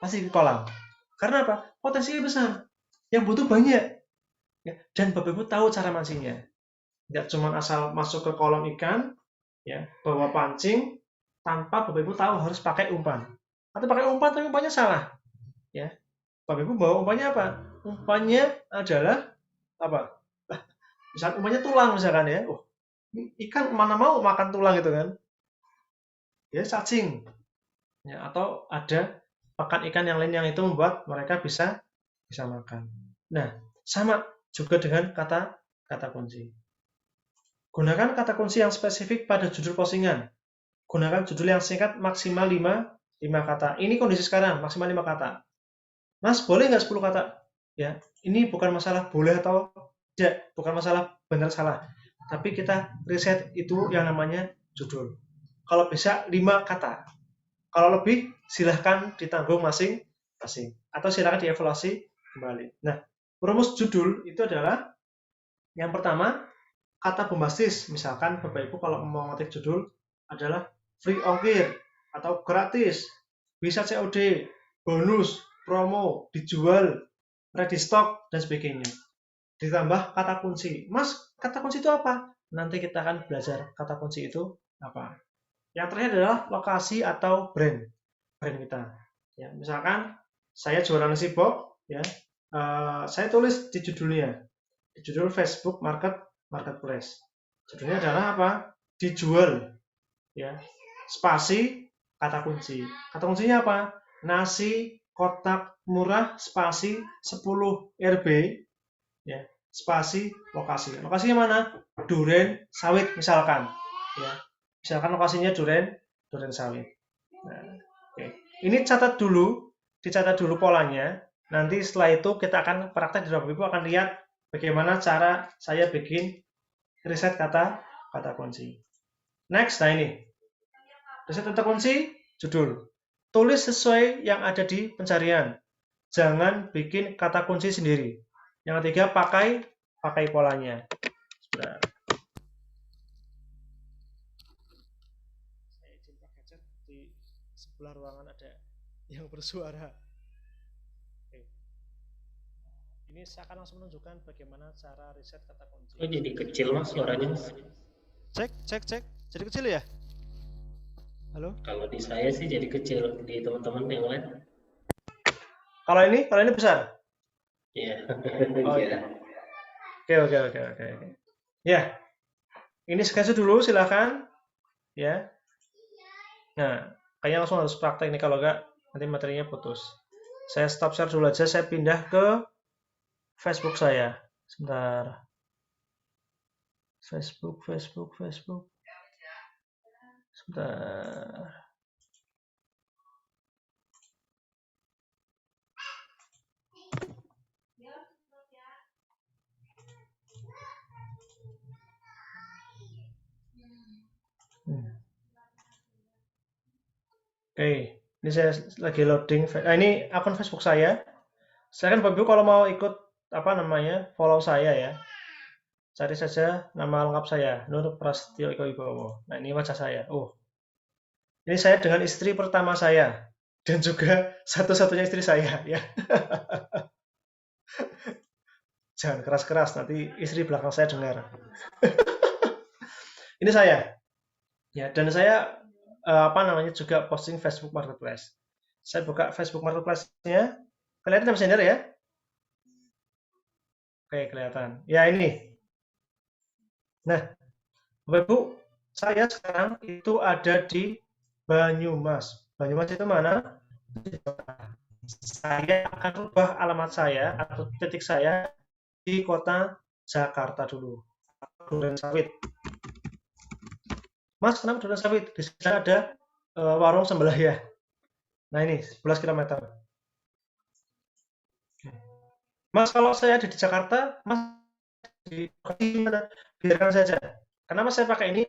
Pasti di kolam. Karena apa? Potensinya besar, yang butuh banyak ya. Dan Bapak Ibu tahu cara mancingnya, nggak cuma asal masuk ke kolam ikan ya, bawa pancing tanpa Bapak Ibu tahu harus pakai umpan. Atau pakai umpan tapi umpannya salah. Ya. Bapak Ibu bawa umpannya apa? Umpannya adalah apa? Misalkan umpannya tulang misalkan ya. Oh, ikan mana mau makan tulang gitu kan? Ya cacing. Ya, atau ada pakan ikan yang lain yang itu membuat mereka bisa makan. Nah, sama juga dengan kata kunci. Gunakan kata kunci yang spesifik pada judul postingan. Gunakan judul yang singkat maksimal 5 kata. Ini kondisi sekarang, maksimal 5 kata. Mas, boleh nggak 10 kata? Ya, ini bukan masalah boleh atau Tidak, bukan masalah benar salah. Tapi kita riset itu yang namanya judul. Kalau bisa 5 kata. Kalau lebih silahkan ditanggung masing-masing. Atau silahkan dievaluasi kembali. Nah, rumus judul itu adalah yang pertama, kata bombastis. Misalkan Bapak Ibu kalau mau ngetik judul adalah free ongkir atau gratis, bisa COD, bonus, promo, dijual, ready stock, dan sebagainya. Ditambah kata kunci. Mas, kata kunci itu apa? Nanti kita akan belajar kata kunci itu apa. Yang terakhir adalah lokasi atau brand kita. Ya, misalkan saya jualan nasi box, ya, saya tulis di judulnya, di judul Facebook Marketplace. Judulnya adalah apa? Dijual, ya, spasi kata kunci. Kata kuncinya apa? Nasi kotak murah spasi 10 RB, ya, spasi lokasi. Lokasinya mana? Duren Sawit misalkan, ya. Misalkan lokasinya Duren Sawit. Nah, oke. Ini dicatat dulu polanya. Nanti setelah itu kita akan praktek di Bapak Ibu akan lihat bagaimana cara saya bikin riset kata kunci. Next, nah ini. Riset kata kunci, judul. Tulis sesuai yang ada di pencarian. Jangan bikin kata kunci sendiri. Yang ketiga, pakai polanya. Sudah. Saya izin pakai gadget, di sebelah ruangan ada yang bersuara. Oke. Ini saya akan langsung menunjukkan bagaimana cara riset kata kunci. Oh, jadi kecil Mas suaranya. Cek. Jadi kecil ya? Halo? Kalau di saya sih jadi kecil, di teman-teman yang lain. Kalau ini besar? Iya. Oh iya. Oke. Ya. Ini sketsa dulu silakan. Ya. Nah, kayaknya langsung harus praktek nih, kalau enggak nanti materinya putus. Saya stop share dulu aja, saya pindah ke Facebook saya. Sebentar. Facebook. Sebentar. Oke, ini saya lagi loading. Nah, ini akun Facebook saya. Saya kan Bapak Ibu kalau mau ikut follow saya ya. Cari saja nama lengkap saya, Nur Prasetyo Eko Wibowo. Nah, ini wajah saya. Oh. Ini saya dengan istri pertama saya dan juga satu-satunya istri saya ya. Jangan keras-keras, nanti istri belakang saya dengar. Ini saya. Ya, dan saya juga posting Facebook Marketplace. Saya buka Facebook Marketplace-nya. Kelihatan Mas Hendar ya? Oke, kelihatan. Ya, ini. Nah, Bapak Ibu, saya sekarang itu ada di Banyumas. Banyumas itu mana? Saya akan rubah alamat saya atau titik saya di kota Jakarta dulu. Duren Sawit. Mas, kenapa Duren Sawit? Di sana ada warung sebelah ya. Nah, ini 11 km. Mas, kalau saya ada di Jakarta, Mas di mana? Biarkan saja. Kenapa saya pakai ini?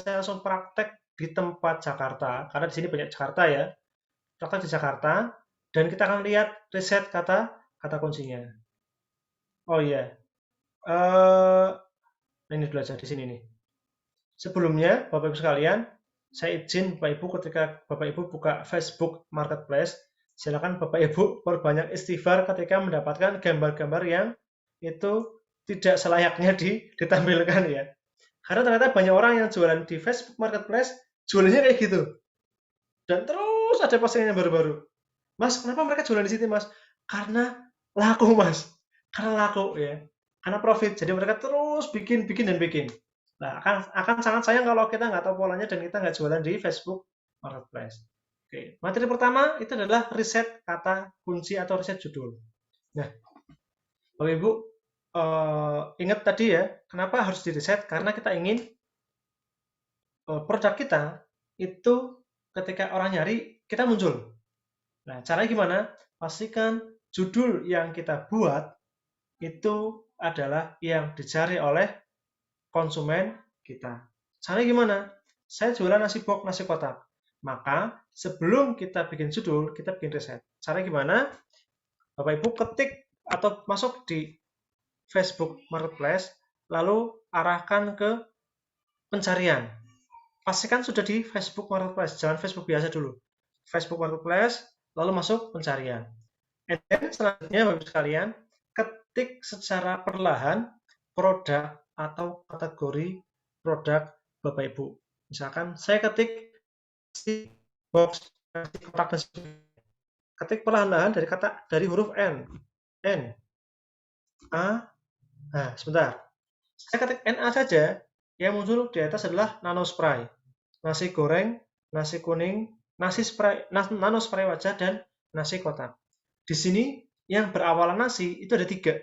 Saya langsung praktek di tempat Jakarta, karena di sini banyak Jakarta ya. Praktek di Jakarta, dan kita akan lihat riset kata kuncinya. Oh iya, ini dulu aja di sini nih. Sebelumnya, Bapak Ibu sekalian, saya izin Bapak Ibu ketika Bapak Ibu buka Facebook Marketplace, silakan Bapak Ibu perbanyak istighfar ketika mendapatkan gambar-gambar yang itu tidak selayaknya ditampilkan ya. Karena ternyata banyak orang yang jualan di Facebook Marketplace, jualannya kayak gitu. Dan terus ada postingan yang baru-baru. Mas, kenapa mereka jualan di sini, Mas? Karena laku, Mas. Karena laku ya. Karena profit. Jadi mereka terus bikin. Nah, akan sangat sayang kalau kita nggak tahu polanya dan kita nggak jualan di Facebook Marketplace. Oke, materi pertama itu adalah riset kata kunci atau riset judul. Nah, Bapak Ibu, ingat tadi ya, kenapa harus diriset? Karena kita ingin produk kita itu ketika orang nyari, kita muncul. Nah, caranya gimana? Pastikan judul yang kita buat itu adalah yang dicari oleh konsumen kita. Caranya gimana? Saya jualan nasi box, nasi kotak. Maka sebelum kita bikin judul, kita bikin riset. Caranya gimana? Bapak Ibu ketik atau masuk di Facebook Marketplace, lalu arahkan ke pencarian. Pastikan sudah di Facebook Marketplace, jangan Facebook biasa dulu. Facebook Marketplace, lalu masuk pencarian. And then selanjutnya Bapak Ibu sekalian, ketik secara perlahan produk atau kategori produk Bapak Ibu. Misalkan saya ketik nasi box, nasi kotak, dan sebagainya. Ketik perlahan-lahan dari huruf N, A. Nah, sebentar. Saya ketik NA saja, yang muncul di atas adalah nano spray, nasi goreng, nasi kuning, nasi spray, nano spray wajah, dan nasi kotak. Di sini yang berawalan nasi itu ada 3.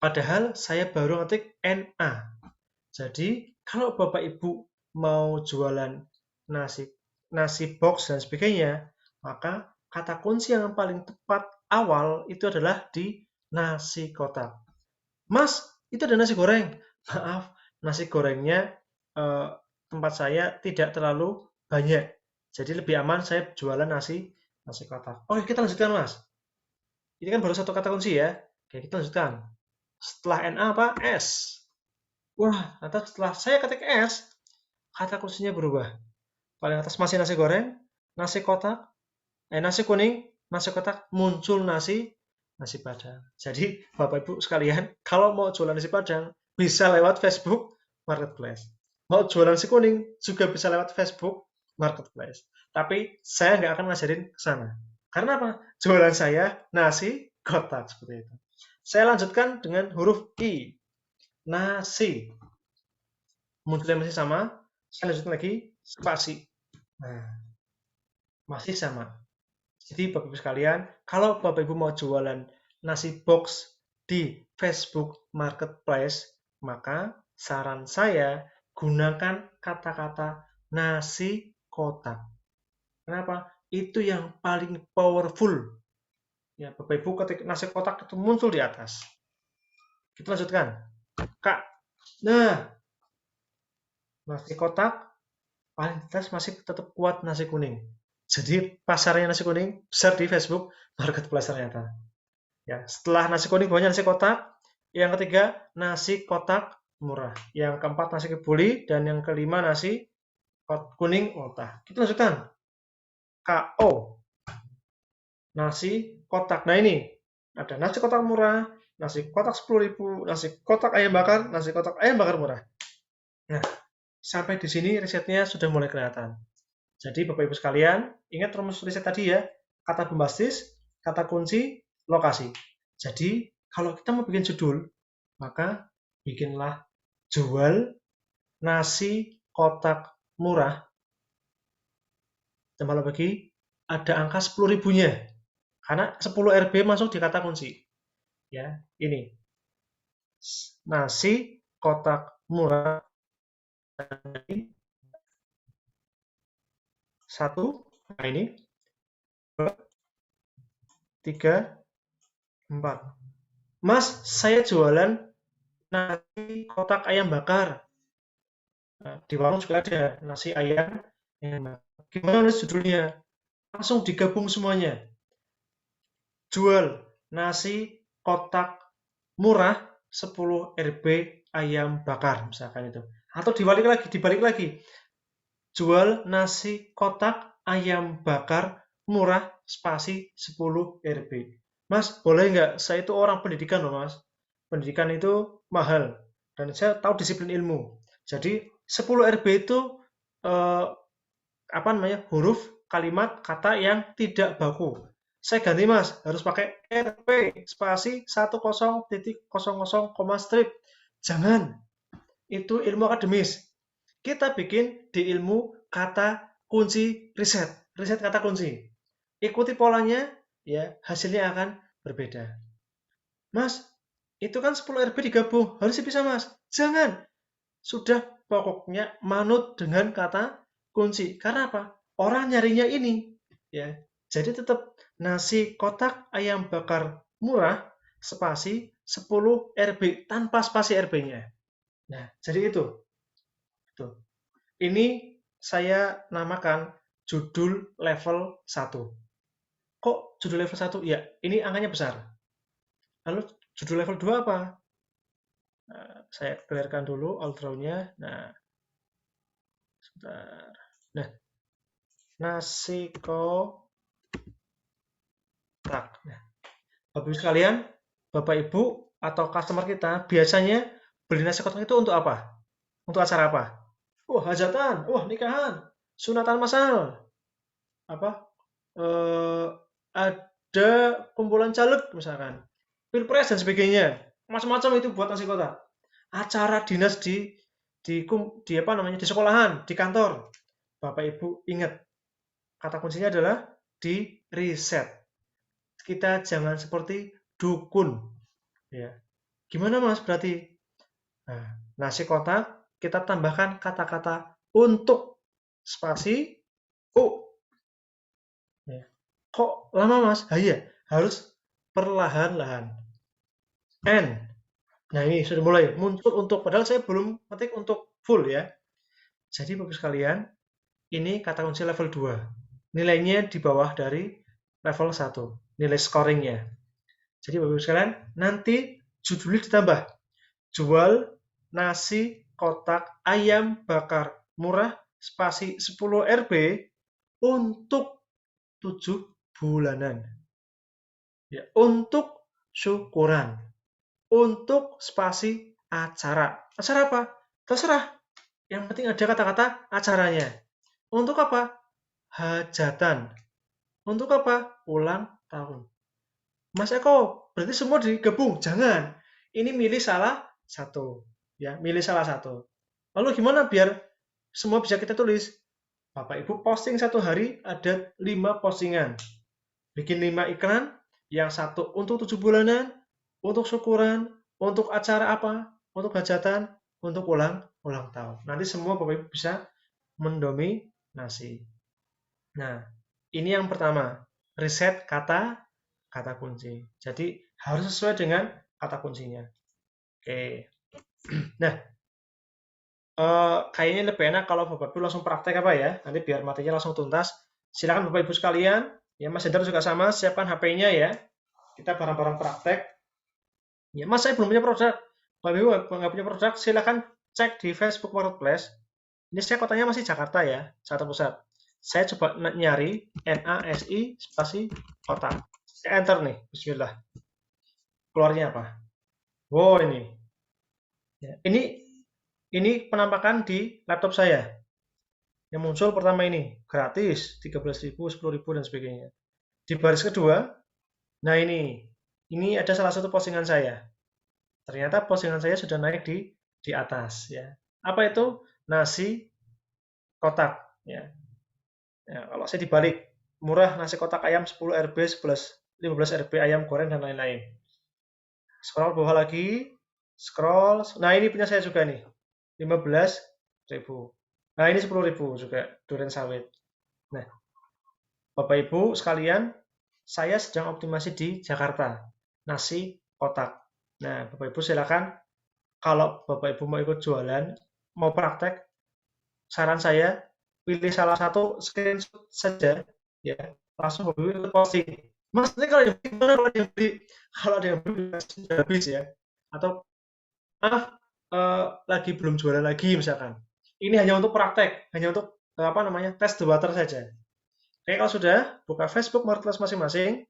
Padahal saya baru ngetik NA. Jadi kalau Bapak Ibu mau jualan nasi box dan sebagainya, maka kata kunci yang paling tepat awal itu adalah di nasi kotak. Mas, itu ada nasi goreng. Maaf, nasi gorengnya tempat saya tidak terlalu banyak. Jadi lebih aman saya jualan nasi kotak. Oke, kita lanjutkan, Mas. Ini kan baru satu kata kunci ya. Oke, kita lanjutkan. Setelah NA apa? S. Wah, ternyata setelah saya ketik S, kata kuncinya berubah. Paling atas masih nasi goreng, nasi kotak, nasi kuning, nasi kotak, muncul nasi Padang. Jadi Bapak Ibu sekalian, kalau mau jualan nasi Padang bisa lewat Facebook Marketplace. Mau jualan nasi kuning juga bisa lewat Facebook Marketplace. Tapi saya nggak akan ngajarin ke sana. Karena apa? Jualan saya nasi kotak seperti itu. Saya lanjutkan dengan huruf I. Nasi. Munculnya masih sama. Saya lanjutkan lagi spasi. Nah, masih sama. Jadi Bapak Ibu sekalian, kalau Bapak Ibu mau jualan nasi box di Facebook Marketplace, maka saran saya gunakan kata-kata nasi kotak. Kenapa? Itu yang paling powerful. Ya, Bapak Ibu ketik nasi kotak itu muncul di atas. Kita lanjutkan. Kak. Nah, nasi kotak paling atas masih tetap kuat nasi kuning. Jadi pasarnya nasi kuning besar di Facebook Marketplace ternyata. Ya, setelah nasi kuning banyak nasi kotak. Yang ketiga nasi kotak murah. Yang keempat nasi kebuli dan yang kelima nasi kuning otah. Kita lanjutkan. KO. Nasi kotak. Nah ini ada nasi kotak murah, nasi kotak 10.000, nasi kotak ayam bakar, nasi kotak ayam bakar murah. Nah, sampai di sini risetnya sudah mulai kelihatan. Jadi Bapak Ibu sekalian, ingat rumus riset tadi ya, kata bombastis, kata kunci, lokasi. Jadi kalau kita mau bikin judul, maka bikinlah jual nasi kotak murah. Tambah lagi ada angka 10.000-nya. Karena 10 RB masuk di kata kunci. Ya, ini. Nasi kotak murah. Satu, nah ini, 2, 3, 4. Mas, saya jualan nasi kotak ayam bakar. Nah, di warung juga ada nasi ayam. Gimana judulnya? Langsung digabung semuanya. Jual nasi kotak murah 10 RB ayam bakar, misalkan itu. Atau dibalik lagi. Jual nasi kotak ayam bakar murah spasi 10 RB. Mas, boleh nggak? Saya itu orang pendidikan loh, Mas. Pendidikan itu mahal. Dan saya tahu disiplin ilmu. Jadi 10 RB itu huruf, kalimat, kata yang tidak baku. Saya ganti, Mas, harus pakai RP spasi 10.00, strip. Jangan. Itu ilmu akademis. Kita bikin di ilmu kata kunci riset kata kunci. Ikuti polanya, ya hasilnya akan berbeda. Mas, itu kan 10 RB digabung, harus bisa, Mas. Jangan. Sudah pokoknya manut dengan kata kunci. Karena apa? Orang nyarinya ini, ya. Jadi tetap nasi kotak ayam bakar murah spasi 10 RB tanpa spasi RB-nya. Nah, jadi itu. Tuh. Ini saya namakan judul level 1. Kok judul level 1? Ya, ini angkanya besar. Lalu judul level 2 apa? Nah, saya clearkan dulu outro-nya. Nah, sebentar. Nah, nasi kotak. Nah, Bapak Ibu sekalian, Bapak Ibu atau customer kita biasanya beli nasi kotak itu untuk apa? Untuk acara apa? Wah, hajatan, wah nikahan, sunatan masal, apa? Ada kumpulan caleg misalkan, pilpres dan sebagainya, macam-macam itu buat nasi kotak. Acara dinas di apa namanya di sekolahan, di kantor, Bapak Ibu ingat kata kuncinya adalah di riset. Kita jangan seperti dukun, ya. Gimana Mas? Berarti nah, nasi kotak kita tambahkan kata-kata untuk spasi u. Ya. Kok lama Mas? Iya, harus perlahan-lahan. N. Nah ini sudah mulai muncul untuk, padahal saya belum ketik untuk full ya. Jadi Bapak sekalian, ini kata kunci level 2. Nilainya di bawah dari level 1. Nilai scoringnya. Jadi Bapak sekalian, nanti judulnya ditambah. Jual nasi kotak ayam bakar murah spasi 10 RB untuk 7 bulanan. Ya, untuk syukuran. Untuk spasi acara. Acara apa? Terserah. Yang penting ada kata-kata acaranya. Untuk apa? Hajatan. Untuk apa? Ulang tahun. Mas Eko, berarti semua digabung? Jangan. Ini milih salah satu. Ya, milih salah satu. Lalu gimana biar semua bisa kita tulis? Bapak Ibu posting satu hari ada 5 postingan. Bikin 5 iklan, yang satu untuk 7 bulanan, untuk syukuran, untuk acara apa, untuk hajatan, untuk ulang tahun. Nanti semua Bapak Ibu bisa mendominasi. Nah, ini yang pertama, riset kata kunci. Jadi harus sesuai dengan kata kuncinya. Oke. Nah, kayaknya lebih enak kalau Bapak Ibu langsung praktek apa ya. Nanti biar materinya langsung tuntas. Silakan Bapak Ibu sekalian. Ya, Mas Hendar juga sama, siapkan HP-nya ya. Kita bareng-bareng praktek. Ya, Mas saya belum punya produk. Bapak Ibu nggak punya produk, silakan cek di Facebook Marketplace. Ini saya kotanya masih Jakarta ya, Jakarta Pusat. Saya coba nyari NASI spasi kota. Saya enter nih, bismillah. Keluarnya apa? Wow, ini. Ya, ini penampakan di laptop saya. Yang muncul pertama ini, gratis, 13.000, 10.000 dan sebagainya. Di baris kedua, nah ini ada salah satu postingan saya. Ternyata postingan saya sudah naik di atas ya. Apa itu? Nasi kotak ya. Ya, kalau saya dibalik, murah nasi kotak ayam 10 RB, 15 RB ayam goreng dan lain-lain. Scroll bawah lagi, scroll. Nah, ini punya saya juga nih. 15.000. Nah, ini 10.000 juga durian sawit. Nah, Bapak Ibu sekalian, saya sedang optimasi di Jakarta. Nasi kotak. Nah, Bapak Ibu silakan kalau Bapak Ibu mau ikut jualan, mau praktek, saran saya pilih salah satu screenshot saja ya, langsung Bapak Ibu ikut posting. Mas, ini kalau yang beli, kalau ada yang beli sudah habis ya. Atau maaf, lagi belum jualan lagi misalkan. Ini hanya untuk praktek, hanya untuk apa namanya test the water saja. Oke, kalau sudah buka Facebook Marketplace masing-masing,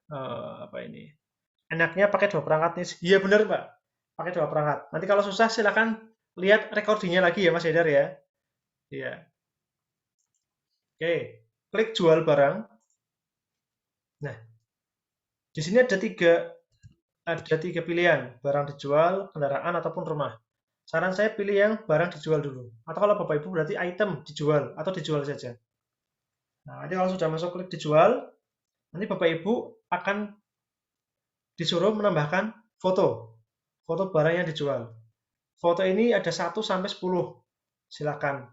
apa ini? Enaknya pakai 2 perangkat nih. Iya benar Mbak, pakai 2 perangkat. Nanti kalau susah silakan lihat recordingnya lagi ya Mas Haidar ya. Iya. Oke, klik jual barang. Nah, di sini ada tiga pilihan, barang dijual, kendaraan ataupun rumah. Saran saya pilih yang barang dijual dulu. Atau kalau Bapak Ibu berarti item dijual atau dijual saja. Nah, nanti kalau sudah masuk klik dijual, nanti Bapak Ibu akan disuruh menambahkan foto barang yang dijual. Foto ini ada 1 sampai 10. Silakan.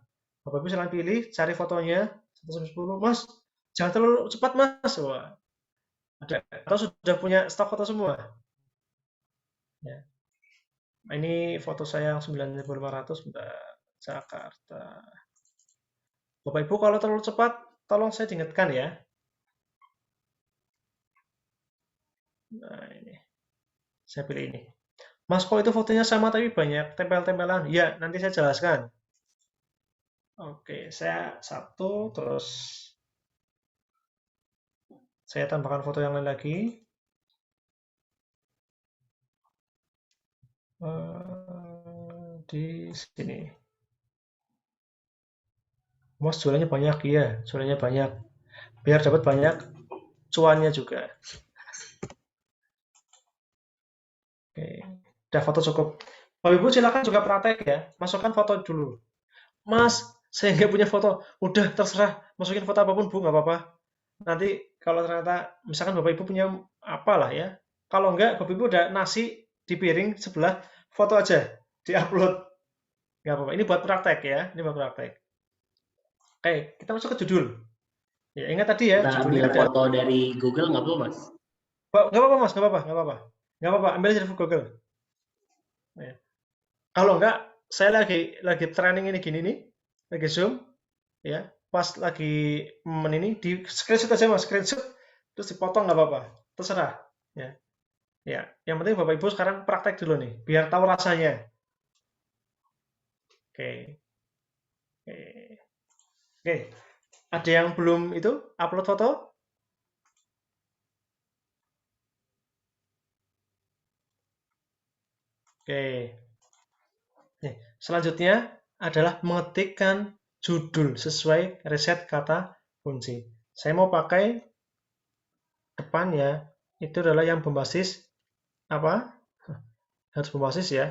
Bapak Ibu silakan pilih, cari fotonya 1 sampai 10. Mas, jangan terlalu cepat Mas. Wah. Ada atau sudah punya stok foto semua? Ya. Nah, ini foto saya yang 9.500, bentar. Jakarta. Bapak Ibu kalau terlalu cepat, tolong saya diingatkan ya. Nah, ini. Saya pilih ini. Mas, kok itu fotonya sama tapi banyak tempel-tempelan? Ya, nanti saya jelaskan. Oke, saya satu, terus saya tambahkan foto yang lain lagi. Di sini. Mas, jualannya banyak? Iya, jualannya banyak. Biar dapat banyak cuannya juga. Oke, udah foto cukup. Bapak Ibu silakan juga praktek ya. Masukkan foto dulu. Mas, saya nggak punya foto. Udah terserah, masukin foto apapun Bu, nggak apa-apa. Nanti kalau ternyata misalkan Bapak Ibu punya apalah ya. Kalau enggak, Bapak Ibu udah nasi di piring sebelah, foto aja, diupload. Nggak apa-apa. Ini buat praktek ya. Ini buat praktek. Oke, kita masuk ke judul. Ya, ingat tadi ya, Kita judulnya ambil ada. foto dari Google nggak apa, Mas? Nggak apa-apa Mas, nggak apa-apa, nggak apa-apa. Nggak apa-apa, ambil aja dari Google. Ya. Kalau enggak, saya lagi training ini gini nih, lagi Zoom, ya. Pas lagi ini di screenshot aja Mas, screenshot terus dipotong nggak apa-apa. Terserah, ya. Ya, yang penting Bapak Ibu sekarang praktek dulu nih, biar tahu rasanya. Oke. Oke. Oke. Ada yang belum itu upload foto? Oke. Nih, selanjutnya adalah mengetikkan judul sesuai riset kata kunci. Saya mau pakai depannya itu adalah yang berbasis apa? Harus berbasis ya.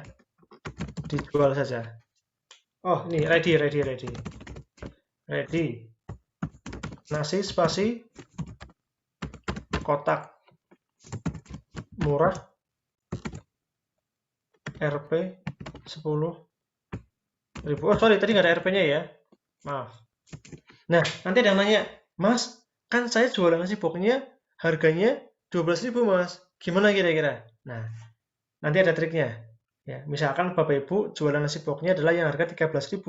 Dijual saja. Oh, ini ready. Ready. Nasi spasi kotak murah Rp 10.000. Oh, sorry, tadi nggak ada RP-nya ya. Maaf. Nah, nanti ada yang nanya, Mas, kan saya jualan nasi boxnya harganya 12.000 Mas. Gimana kira-kira? Nah, nanti ada triknya. Ya, misalkan Bapak Ibu jualan nasi boxnya adalah yang harga 13.000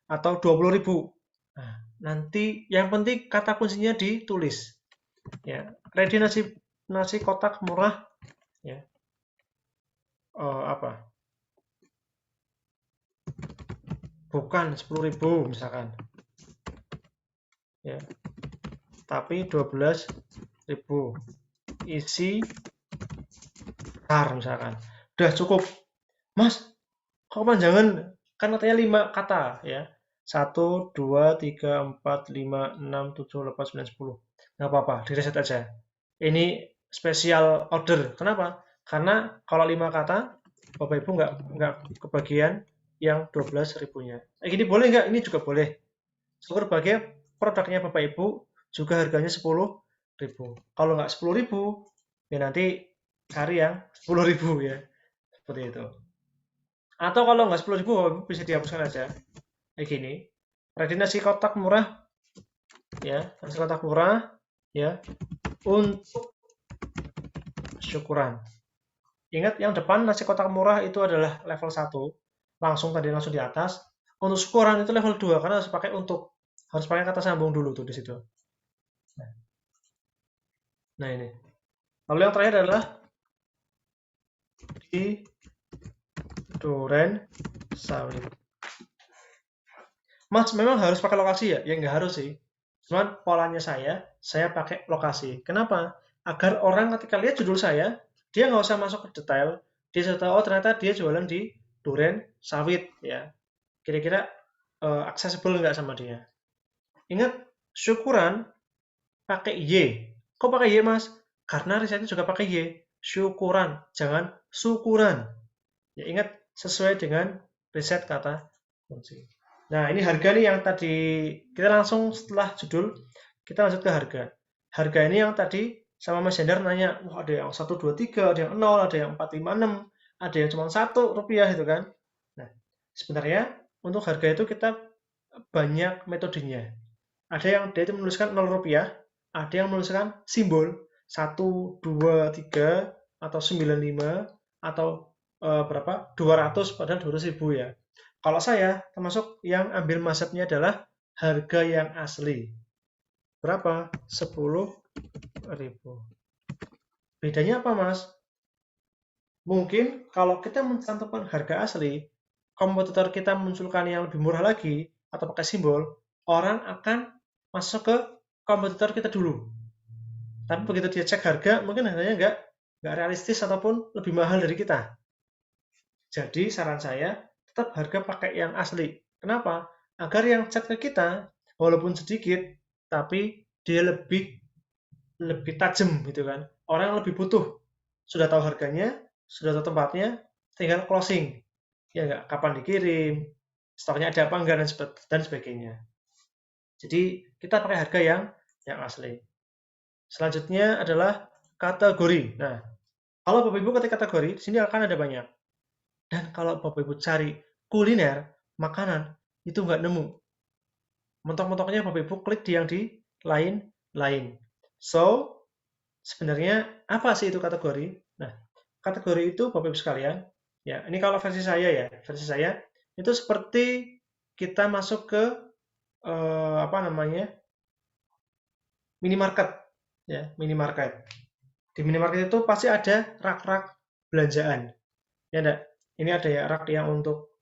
atau 20.000. Nah, nanti yang penting kata kuncinya ditulis. Ya, ready nasi kotak murah ya. Apa? Bukan 10.000 misalkan. Ya. Tapi 12.000. Isi besar misalkan. Udah cukup. Mas, kok panjangan? Kan katanya 5 kata ya. 1, 2, 3, 4, 5, 6, 7, 8, 9, 10. Nggak apa-apa, direset aja. Ini spesial order. Kenapa? Karena kalau 5 kata, Bapak Ibu nggak kebagian yang 12.000-nya. Gini boleh nggak? Ini juga boleh. Syukur bahagia produknya Bapak Ibu juga harganya 10.000. Kalau nggak 10.000, ya nanti cari yang 10.000 ya. Seperti itu. Atau kalau nggak 10.000, bisa dihapuskan aja. Kayak gini. Ready nasi kotak murah. Ya, nasi kotak murah. Ya, untuk syukuran. Ingat yang depan nasi kotak murah itu adalah level 1. Langsung di atas. Untuk syukuran itu level 2 karena harus pakai untuk. Harus pakai kata sambung dulu tuh di situ. Nah ini. Lalu yang terakhir adalah di Duren Sawit. Mas, memang harus pakai lokasi ya? Ya nggak harus sih. Cuman polanya saya pakai lokasi. Kenapa? Agar orang ketika lihat judul saya, dia nggak usah masuk ke detail. Dia sudah tahu, oh ternyata dia jualan di Duren Sawit ya. Kira-kira accessible nggak sama dia? Ingat, syukuran pakai Y. Kok pakai Y, Mas? Karena risetnya juga pakai Y. Syukuran, jangan syukuran. Ya ingat, sesuai dengan riset kata kunci. Nah, ini harga nih yang tadi, kita langsung setelah judul, kita lanjut ke harga. Harga ini yang tadi sama Mas Hendar nanya, wah ada yang 123, ada yang 0, ada yang 456, ada yang cuma Rp1 gitu kan. Nah, sebenarnya untuk harga itu kita banyak metodenya. Ada yang dia itu menuliskan Rp0, ada yang menuliskan simbol. 1, 2, 3 atau 95 atau berapa 200 padahal 200.000 ya. Kalau saya termasuk yang ambil mazhabnya adalah harga yang asli. Berapa? 10.000. Bedanya apa, Mas? Mungkin kalau kita mencantumkan harga asli, kompetitor kita munculkan yang lebih murah lagi atau pakai simbol, orang akan masuk ke kompetitor kita dulu. Tapi begitu dia cek harga, mungkin harganya nggak realistis ataupun lebih mahal dari kita. Jadi saran saya tetap harga pakai yang asli. Kenapa? Agar yang chat ke kita walaupun sedikit, tapi dia lebih tajam gitu kan. Orang yang lebih butuh sudah tahu harganya, sudah tahu tempatnya, tinggal closing. Ya nggak, kapan dikirim, stoknya ada apa enggak dan sebagainya. Jadi kita pakai harga yang asli. Selanjutnya adalah kategori. Nah, kalau Bapak Ibu ketik kategori, di sini akan ada banyak. Dan kalau Bapak Ibu cari kuliner, makanan, itu nggak nemu. Mentok-mentoknya Bapak Ibu klik di yang di lain-lain. So, sebenarnya apa sih itu kategori? Nah, kategori itu Bapak Ibu sekalian, ya ini kalau versi saya ya, versi saya itu seperti kita masuk ke minimarket, ya minimarket. Di minimarket itu pasti ada rak-rak belanjaan, ya enggak? Ini ada ya rak yang untuk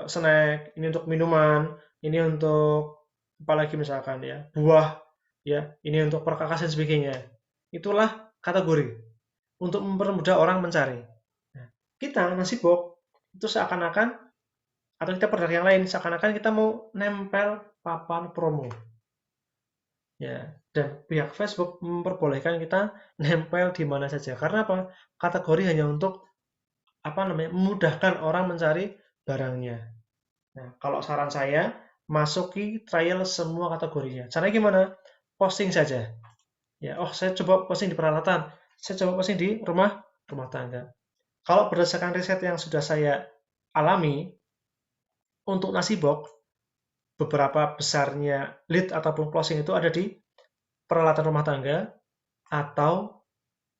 snack, ini untuk minuman, ini untuk apalagi misalkan ya buah, ya ini untuk perkakas dan sebagainya. Itulah kategori untuk mempermudah orang mencari. Nah, kita nasi box itu seakan-akan atau kita produk yang lain seakan-akan kita mau nempel papan promo. Ya, dan pihak Facebook memperbolehkan kita nempel di mana saja. Karena apa? Kategori hanya untuk memudahkan orang mencari barangnya. Nah, kalau saran saya, masuki trial semua kategorinya. Caranya gimana? Posting saja. Ya, saya coba posting di peralatan, saya coba posting di rumah tangga. Kalau berdasarkan riset yang sudah saya alami, untuk nasi box, beberapa besarnya lead ataupun closing itu ada di peralatan rumah tangga, atau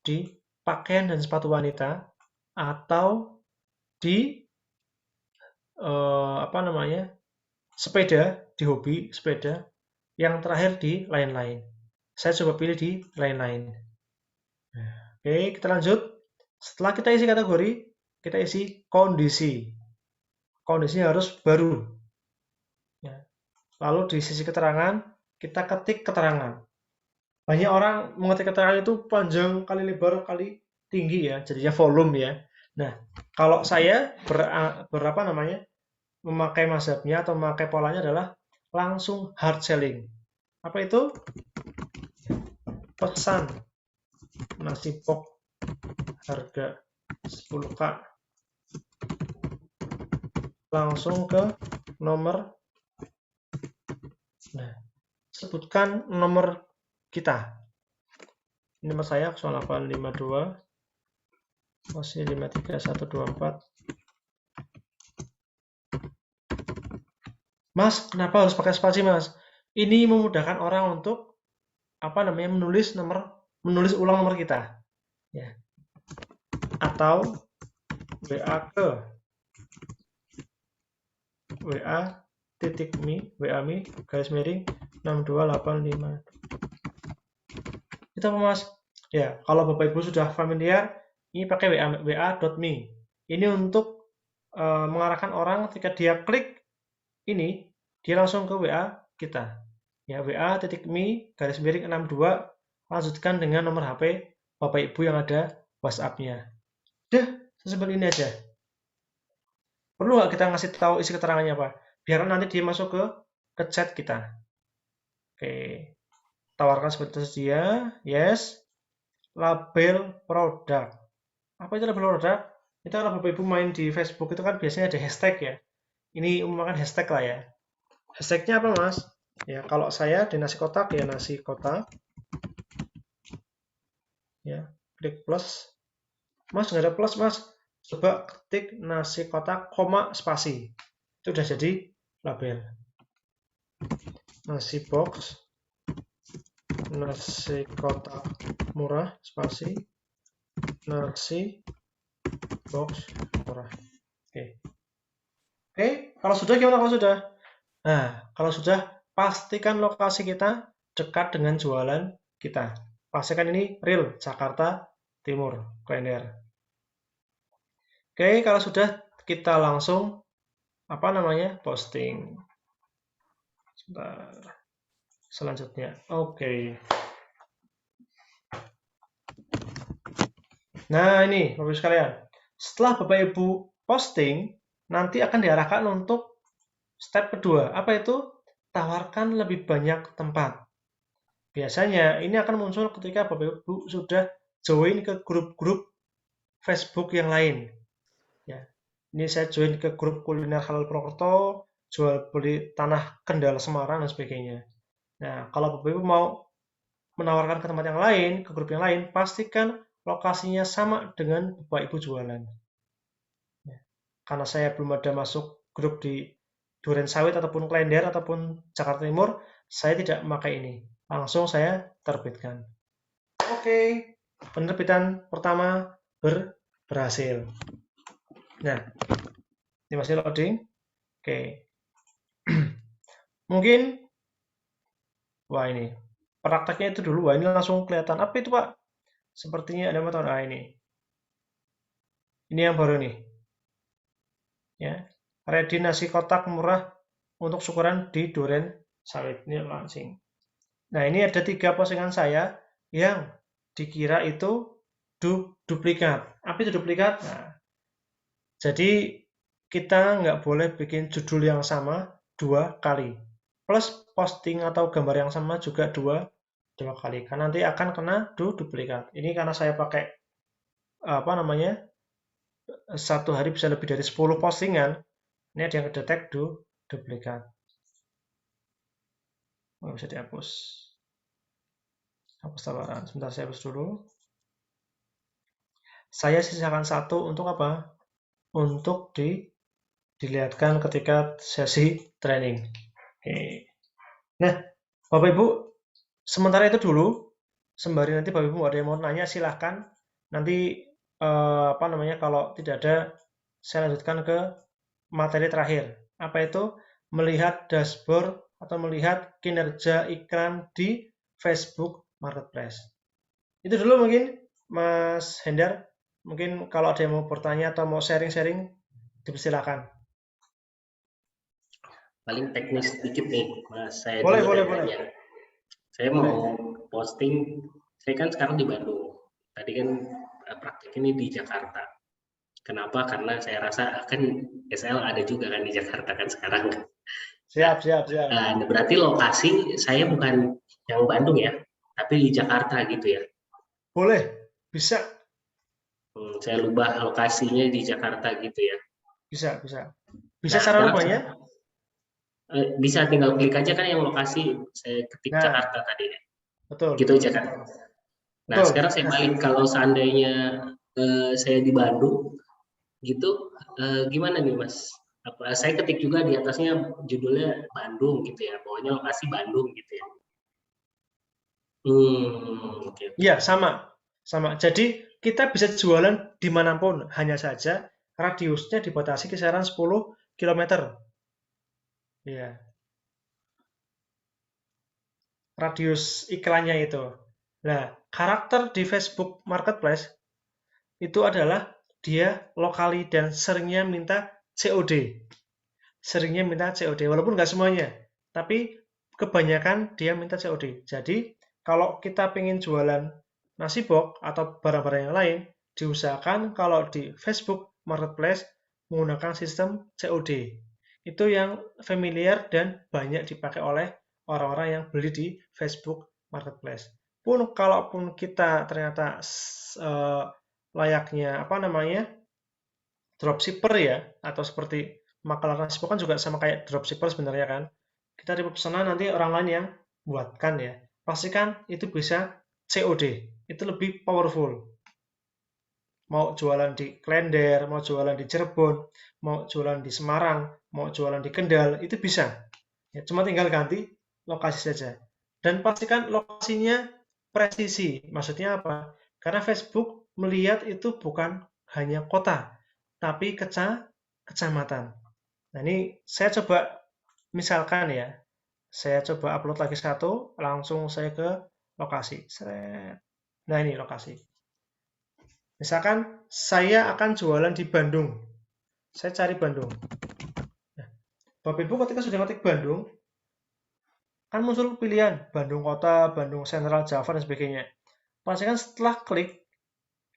di pakaian dan sepatu wanita, atau di sepeda, di hobi sepeda, yang terakhir di lain-lain. Saya coba pilih di lain-lain. Oke, kita lanjut. Setelah kita isi kategori, kita isi kondisi. Kondisinya harus baru. Ya. Lalu di sisi keterangan, kita ketik keterangan. Banyak orang mengetik keterangan itu panjang kali lebar kali tinggi ya, jadinya volume ya. Nah, kalau saya memakai mazhabnya atau memakai polanya adalah langsung hard selling. Apa itu? Pesan nasi box harga 10K. Langsung ke nomor. Nah, sebutkan nomor kita. Ini nomor saya 0852 53124. Mas, kenapa harus pakai spasi, Mas? Ini memudahkan orang untuk menulis ulang nomor kita. Ya. Atau WA ke WA.me garis miring 6285. Itu apa, Mas? Ya, kalau Bapak Ibu sudah familiar, ini pakai WA.me. Ini untuk mengarahkan orang ketika dia klik ini, dia langsung ke WA kita. Ya, WA.me garis miring 62, lanjutkan dengan nomor HP Bapak Ibu yang ada WhatsApp-nya. Udah, sesimpel ini aja. Perlu nggak kita ngasih tahu isi keterangannya apa? Biar nanti dia masuk ke chat kita. Oke. Tawarkan seperti tersedia. Yes. Label produk. Apa itu label produk? Itu kalau Bapak Ibu main di Facebook itu kan biasanya ada hashtag ya. Ini umpamakan hashtag lah ya. Hashtagnya apa, Mas? Ya, kalau saya di nasi kotak ya nasi kotak. Ya, klik plus. Mas, nggak ada plus, Mas. Coba ketik nasi kotak, koma, spasi. Itu udah jadi label. Nasi box nasi kotak murah spasi nasi box murah. Oke, kalau sudah gimana kalau sudah? Nah, kalau sudah pastikan lokasi kita dekat dengan jualan kita. Pastikan ini real Jakarta Timur, Klender. Oke, kalau sudah kita langsung posting. Sebentar. Selanjutnya. Oke. Nah, ini Bapak Ibu sekalian. Setelah Bapak Ibu posting, nanti akan diarahkan untuk step kedua. Apa itu? Tawarkan lebih banyak tempat. Biasanya ini akan muncul ketika Bapak Ibu sudah join ke grup-grup Facebook yang lain. Ya. Ini saya join ke grup kuliner halal Purwokerto, jual beli tanah Kendal Semarang dan sebagainya. Nah, kalau Bapak Ibu mau menawarkan ke tempat yang lain, ke grup yang lain, pastikan lokasinya sama dengan Bapak Ibu jualan. Ya. Karena saya belum ada masuk grup di Duren Sawit ataupun Klender ataupun Jakarta Timur, saya tidak memakai ini. Langsung saya terbitkan. Oke, penerbitan pertama berhasil. Nah, ini masih loading. Oke. Mungkin, wah ini, prakteknya itu dulu. Wah ini langsung kelihatan. Apa itu Pak? Sepertinya ada motor. Nah ini. Ini yang baru nih. Ya. Ready nasi kotak murah untuk syukuran di Duren Sawit. Ini launching. Nah ini ada 3 postingan saya yang dikira itu duplikat. Apa itu duplikat? Nah, jadi kita nggak boleh bikin judul yang sama 2 kali. Plus posting atau gambar yang sama juga 2 kali. Karena nanti akan kena duplikat. Ini karena saya pakai satu hari bisa lebih dari 10 postingan. Ini ada yang kedetek duplikat. Nggak bisa dihapus. Hapus tawaran. Sebentar saya hapus dulu. Saya sisakan 1 untuk apa? Untuk dilihatkan ketika sesi training. Oke. Nah, Bapak Ibu, sementara itu dulu. Sembari nanti Bapak Ibu ada yang mau nanya silahkan. Nanti kalau tidak ada, saya lanjutkan ke materi terakhir. Apa itu? Melihat dashboard atau melihat kinerja iklan di Facebook Marketplace. Itu dulu mungkin, Mas Hendar. Mungkin kalau ada yang mau bertanya atau mau sharing-sharing, dipersilakan. Paling teknis sedikit nih, Mas. Saya Boleh. Saya mau posting, saya kan sekarang di Bandung. Tadi kan praktik ini di Jakarta. Kenapa? Karena saya rasa kan SL ada juga kan di Jakarta kan sekarang. Siap. Nah, berarti lokasi saya bukan yang Bandung ya, tapi di Jakarta gitu ya. Boleh, bisa. Saya ubah lokasinya di Jakarta gitu ya. Bisa cara rubahnya? Bisa tinggal klik aja kan yang lokasi saya ketik Jakarta tadi ya. Betul. Gitu aja kan. Nah, sekarang saya balik, kalau seandainya saya di Bandung gitu, gimana nih Mas? Saya ketik juga di atasnya judulnya Bandung gitu ya, bawahnya lokasi Bandung gitu ya. Okay. Iya, sama. Jadi kita bisa jualan dimanapun, hanya saja radiusnya dibatasi kisaran 10 km. Iya. Radius iklannya itu. Nah, karakter di Facebook Marketplace itu adalah dia lokali dan seringnya minta COD. Walaupun nggak semuanya, tapi kebanyakan dia minta COD. Jadi, kalau kita pengen jualan nasi box atau barang-barang yang lain, diusahakan kalau di Facebook Marketplace menggunakan sistem COD. Itu yang familiar dan banyak dipakai oleh orang-orang yang beli di Facebook Marketplace. Kalaupun kita ternyata layaknya dropshipper ya, atau seperti makalah nasi box kan juga sama kayak dropshipper sebenarnya kan. Kita dapat pesanan nanti orang lain yang buatkan ya. Pastikan itu bisa COD. Itu lebih powerful. Mau jualan di Klender, mau jualan di Cirebon, mau jualan di Semarang, mau jualan di Kendal, itu bisa. Ya, cuma tinggal ganti lokasi saja. Dan pastikan lokasinya presisi. Maksudnya apa? Karena Facebook melihat itu bukan hanya kota, tapi kecamatan. Nah, ini saya coba misalkan ya, saya coba upload lagi satu, langsung saya ke lokasi. Nah, ini lokasi. Misalkan saya akan jualan di Bandung. Saya cari Bandung. Nah, Bapak Ibu ketika sudah ngetik Bandung, kan muncul pilihan Bandung Kota, Bandung Sentral, Java, dan sebagainya. Pastikan setelah klik,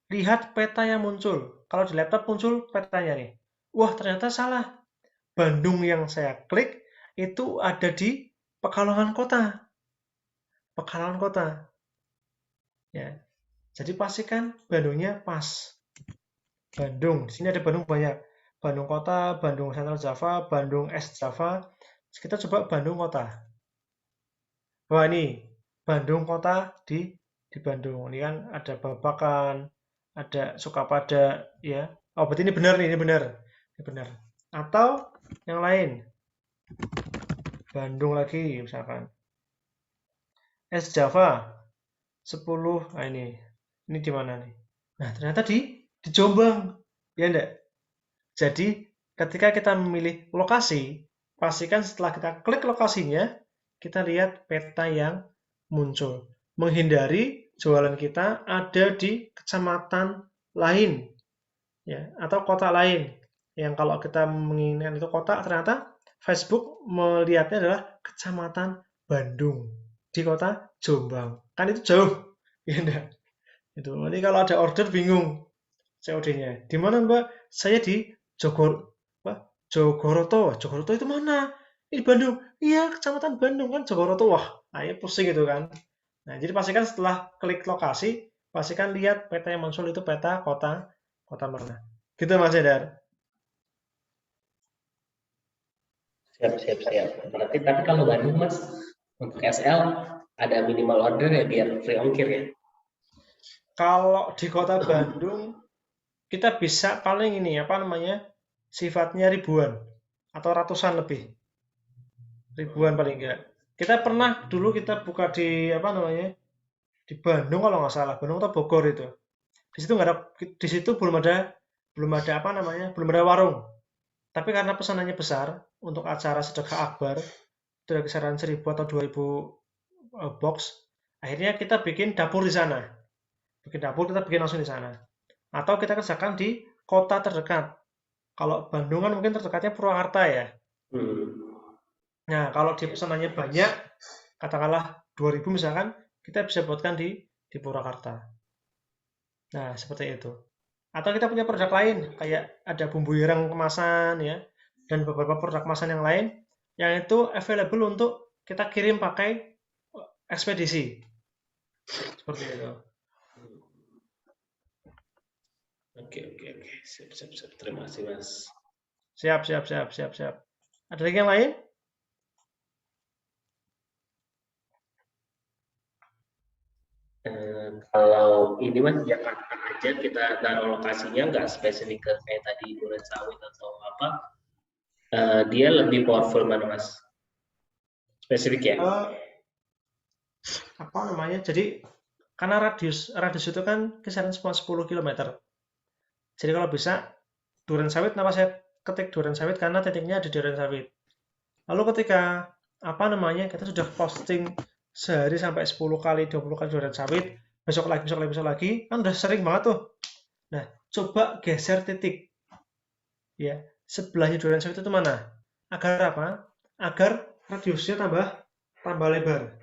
lihat peta yang muncul. Kalau di laptop muncul petanya nih. Wah, ternyata salah. Bandung yang saya klik itu ada di Pekalongan Kota. Pekalongan Kota. Ya. Jadi pastikan Bandungnya pas. Bandung. Di sini ada Bandung banyak. Bandung Kota, Bandung Sentral Java, Bandung S Java. Kita coba Bandung Kota. Wah, ini Bandung Kota di Bandung. Ini kan ada Babakan, ada Sukapada, ya. Oh, berarti ini benar nih, ini benar. Ini benar. Atau yang lain. Bandung lagi misalkan. S Java 10. Nah, ini di mana nih? Nah, ternyata di Jombang. Ya enggak? Jadi, ketika kita memilih lokasi, pastikan setelah kita klik lokasinya, kita lihat peta yang muncul. Menghindari jualan kita ada di kecamatan lain, ya, atau kota lain. Yang kalau kita menginginkan itu kota, ternyata Facebook melihatnya adalah kecamatan Bandung di kota Jombang. Kan itu jauh, ya enggak? Itu. Nanti kalau ada order bingung COD-nya. Di mana, Mbak? Saya di Jogoroto. Jogoroto itu mana? Ini Bandung. Iya, kecamatan Bandung kan Jogoroto. Wah, ayo pusing itu kan. Nah, jadi pastikan setelah klik lokasi, pastikan lihat peta yang muncul itu peta kota mana. Gitu Mas Edar. Siap. Berarti tapi kalau Bandung Mas, untuk SL ada minimal order ya biar free ongkir ya. Kalau di kota Bandung, kita bisa paling ini apa namanya, sifatnya ribuan atau ratusan lebih. Ribuan paling enggak. Kita pernah dulu kita buka di apa namanya, di Bandung kalau nggak salah, Bandung atau Bogor itu. Di situ nggak ada, di situ belum ada apa namanya, belum ada warung. Tapi karena pesanannya besar untuk acara sedekah akbar, itu ada kisaran 1000 atau 2000 box. Akhirnya kita bikin dapur di sana. Bikin dapur kita bikin langsung di sana. Atau kita kerjakan di kota terdekat. Kalau Bandung kan mungkin terdekatnya Purwakarta ya. Nah, kalau di pesanannya banyak, katakanlah 2000 misalkan, kita bisa buatkan di Purwakarta. Nah, seperti itu. Atau kita punya produk lain, kayak ada bumbu ireng kemasan ya, dan beberapa produk kemasan yang lain, yang itu available untuk kita kirim pakai ekspedisi. Seperti itu. Oke. Siap. Terima kasih Mas. Siap. Ada lagi yang lain? Kalau ini Mas Jakarta aja kita taruh lokasinya nggak spesifik ke kayak tadi Duren Sawit atau apa, dia lebih powerful mana Mas? Spesifik ya? Apa namanya? Jadi karena radius itu kan kisaran 10 km. Jadi kalau bisa Duren Sawit, kenapa saya ketik Duren Sawit? Karena titiknya di Duren Sawit. Lalu ketika apa namanya, kita sudah posting sehari sampai 10 kali, 20 kali Duren Sawit, besok lagi, kan udah sering banget tuh. Nah, coba geser titik. Ya, sebelahnya Duren Sawit itu mana? Agar apa? Agar radiusnya tambah lebar.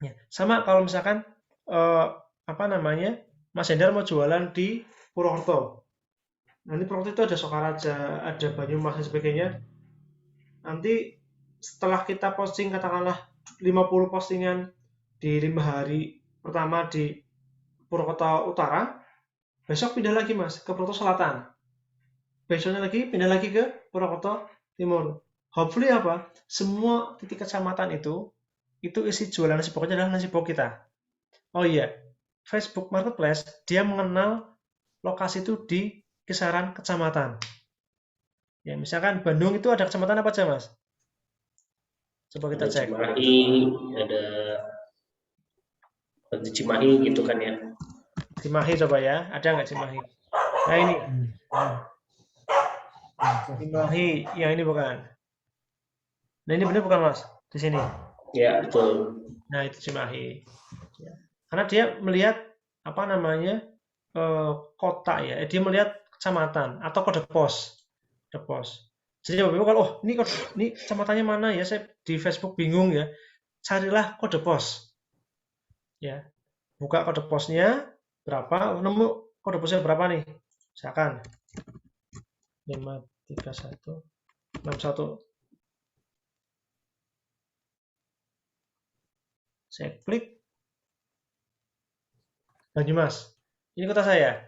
Ya, sama kalau misalkan apa namanya, Mas Hendar mau jualan di Purwokerto. Nanti Purwokerto itu ada Sokaraja, ada Banyumas dan sebagainya. Nanti setelah kita posting katakanlah 50 postingan di 5 hari pertama di Purwokerto Utara, besok pindah lagi Mas ke Purwokerto Selatan. Besoknya lagi pindah lagi ke Purwokerto Timur. Hopefully apa? Semua titik kecamatan itu isi jualan nasi pokoknya adalah nasi pok kita. Oh iya, Facebook Marketplace dia mengenal lokasi itu di kisaran kecamatan. Ya, misalkan Bandung itu ada kecamatan apa aja, Mas? Coba kita Ada cek. Cimahi, ada Cimahi gitu kan ya. Cimahi coba ya. Ada nggak Cimahi? Nah ini. Cimahi. Yang ini bukan. Nah ini benar bukan Mas? Di sini. Ya, betul. Nah itu Cimahi. Ya. Karena dia melihat apa namanya kota ya. Dia melihat kecamatan atau kode pos. Kode pos. Jadi Bapak Ibu kalau ini kecamatannya mana ya? Saya di Facebook bingung ya. Carilah kode pos. Ya. Buka kode posnya berapa? Nemu kode posnya berapa nih? Misalkan 53161. Saya klik Banyumas. Ini kota saya.